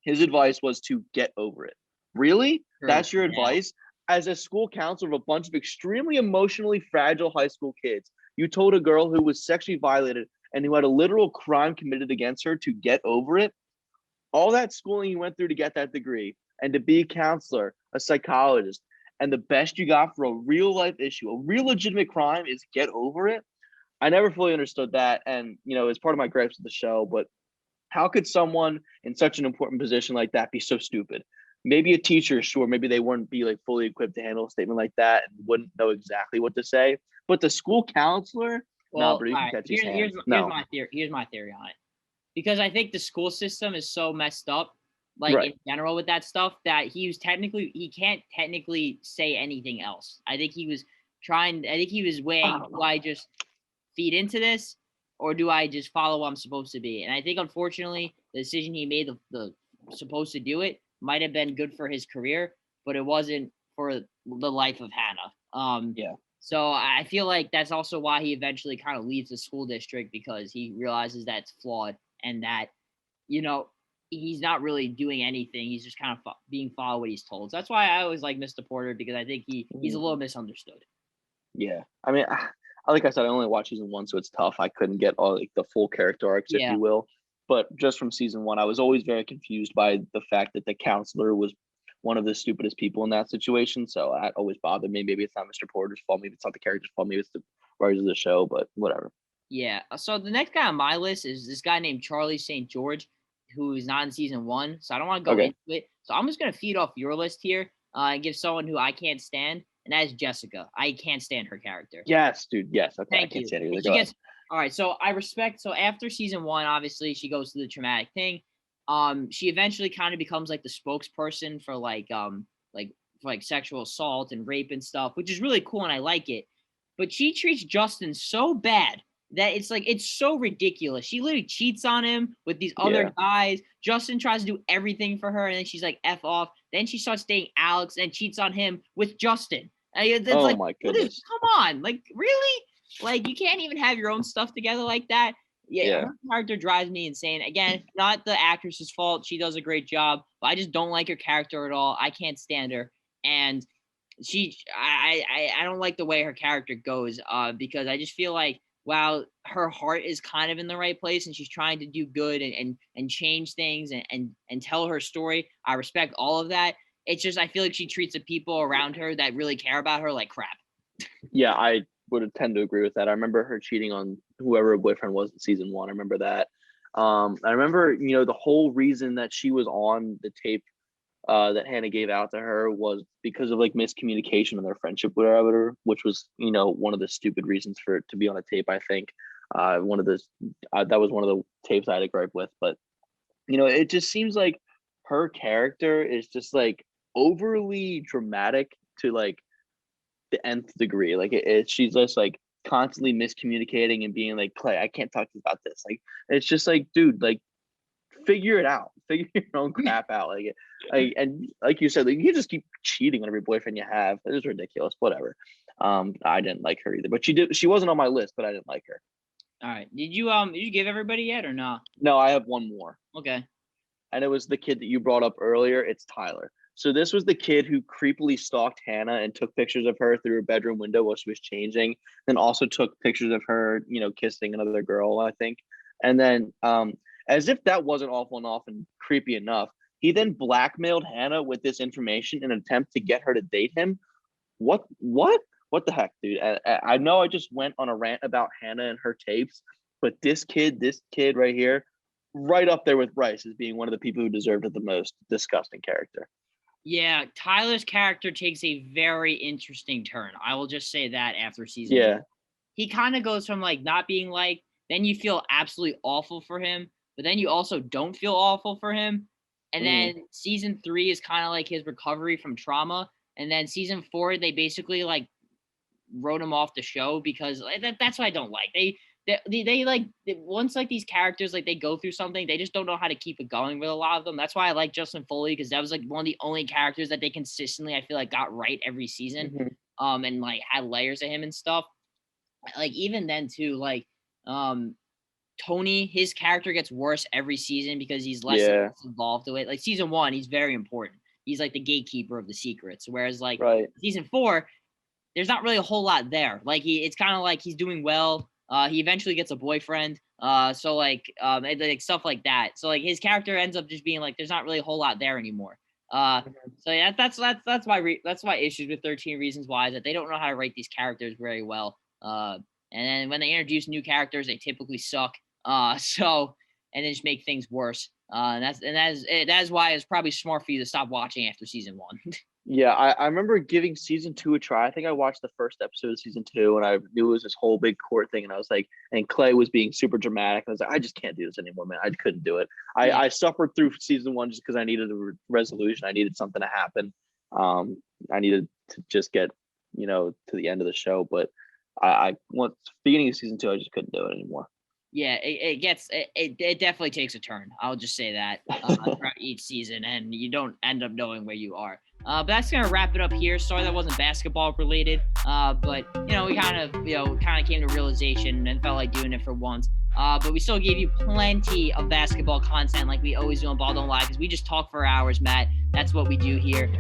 his advice was to get over it. Really? True. That's your advice? As a school counselor of a bunch of extremely emotionally fragile high school kids, you told a girl who was sexually violated and who had a literal crime committed against her to get over it? All that schooling you went through to get that degree and to be a counselor, a psychologist, and the best you got for a real life issue, a real legitimate crime is get over it. I never fully understood that. And, it's part of my gripes with the show, but how could someone in such an important position like that be so stupid? Maybe a teacher, sure, maybe they wouldn't be like fully equipped to handle a statement like that and wouldn't know exactly what to say. But the school counselor, well, but he can catch his hands. Here's my theory on it. Because I think the school system is so messed up, in general with that stuff, that he can't technically say anything else. I think he was weighing, do I just feed into this or do I just follow what I'm supposed to be? And I think, unfortunately, the decision he made, the supposed to do it, might have been good for his career, but it wasn't for the life of Hannah. So I feel like that's also why he eventually kind of leaves the school district, because he realizes that it's flawed and that, he's not really doing anything. He's just kind of being followed what he's told. So that's why I always like Mr. Porter, because I think he's a little misunderstood. Yeah. I mean, like I said, I only watched season 1, so it's tough. I couldn't get all the full character arcs, if you will. But just from season 1, I was always very confused by the fact that the counselor was one of the stupidest people in that situation. So that always bothered me. Maybe it's not Mr. Porter's fault. Maybe it's not the character's fault. Maybe it's the writers of the show, but whatever. Yeah. So the next guy on my list is this guy named Charlie St. George, who is not in season 1. So I don't want to go into it. So I'm just going to feed off your list here and give someone who I can't stand, and that is Jessica. I can't stand her character. Yes, dude. Yes. Okay. Thank you. All right. So I respect. So after season 1, obviously she goes through the traumatic thing. She eventually kind of becomes like the spokesperson for like sexual assault and rape and stuff, which is really cool and I like it. But she treats Justin so bad that it's so ridiculous. She literally cheats on him with these other guys. Justin tries to do everything for her, and then she's like, F off. Then she starts dating Alex and cheats on him with Justin. It's my goodness. Come on. Like, really? Like, you can't even have your own stuff together like that. Yeah. Her character drives me insane. Again, not the actress's fault. She does a great job, but I just don't like her character at all. I can't stand her. And I don't like the way her character goes because I just feel like, while her heart is kind of in the right place and she's trying to do good and change things and tell her story, I respect all of that. It's just, I feel like she treats the people around her that really care about her like crap. Yeah, I would tend to agree with that. I remember her cheating on whoever her boyfriend was in season 1. I remember that. I remember, the whole reason that she was on the tape that Hannah gave out to her was because of like miscommunication in their friendship with her, which was, one of the stupid reasons for it to be on a tape. I think that was one of the tapes I had a gripe with, but it just seems like her character is just like overly dramatic to like the nth degree. Like she's just like constantly miscommunicating and being like, Clay, I can't talk to you about this. Like, it's just like, dude, like, figure it out. Figure your own crap out. And like you said, like, you just keep cheating on every boyfriend you have. It is ridiculous. Whatever. I didn't like her either, but she wasn't on my list, but I didn't like her. All right. Did you give everybody yet or not? No, I have one more. Okay. And it was the kid that you brought up earlier. It's Tyler. So this was the kid who creepily stalked Hannah and took pictures of her through her bedroom window while she was changing, then also took pictures of her, kissing another girl, I think. And then, as if that wasn't awful enough and creepy enough, he then blackmailed Hannah with this information in an attempt to get her to date him. What the heck, dude? I know I just went on a rant about Hannah and her tapes, but this kid right here, right up there with Bryce as being one of the people who deserved it the most. Disgusting character. Yeah, Tyler's character takes a very interesting turn. I will just say that after season 1. He kind of goes from like not being liked, then you feel absolutely awful for him, but then you also don't feel awful for him. And then season 3 is kind of like his recovery from trauma. And then season 4, they basically like wrote him off the show because that's what I don't like. They like once like these characters, like they go through something, they just don't know how to keep it going with a lot of them. That's why I like Justin Foley, because that was like one of the only characters that they consistently, I feel like, got right every season. And like had layers of him and stuff. Like even then too, like Tony, his character gets worse every season because he's less involved with it. Like season 1, he's very important. He's like the gatekeeper of the secrets. Whereas like season 4, there's not really a whole lot there. Like it's kind of like he's doing well. He eventually gets a boyfriend. So like stuff like that. So like his character ends up just being like, there's not really a whole lot there anymore. So yeah, that's my issues with 13 Reasons Why is that they don't know how to write these characters very well. And then when they introduce new characters, they typically suck. And they just make things worse. That is why it's probably smart for you to stop watching after season 1. Yeah, I remember giving season 2 a try. I think I watched the first episode of season 2 and I knew it was this whole big court thing. And I was like, and Clay was being super dramatic. And I was like, I just can't do this anymore, man. I couldn't do it. I suffered through season 1 just because I needed a resolution. I needed something to happen. I needed to just get, to the end of the show. But I once beginning of season 2, I just couldn't do it anymore. Yeah, it definitely takes a turn. I'll just say that throughout each season, and you don't end up knowing where you are. But that's gonna wrap it up here. Sorry that wasn't basketball related, but we kind of came to realization and felt like doing it for once. But we still gave you plenty of basketball content like we always do on Ball Don't Lie, because we just talk for hours, Matt. That's what we do here,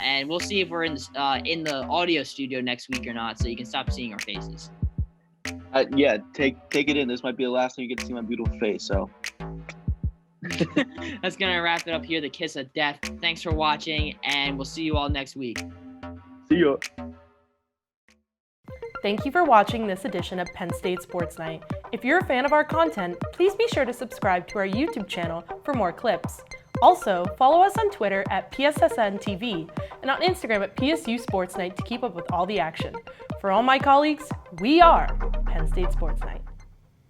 and we'll see if we're in the audio studio next week or not, so you can stop seeing our faces. Take it in. This might be the last time you get to see my beautiful face. So That's going to wrap it up here, the Kiss of Death. Thanks for watching, and we'll see you all next week. See ya. Thank you for watching this edition of Penn State Sports Night. If you're a fan of our content, please be sure to subscribe to our YouTube channel for more clips. Also, follow us on Twitter at PSSN TV and on Instagram at PSU Sports Night to keep up with all the action. For all my colleagues, we are Penn State Sports Night.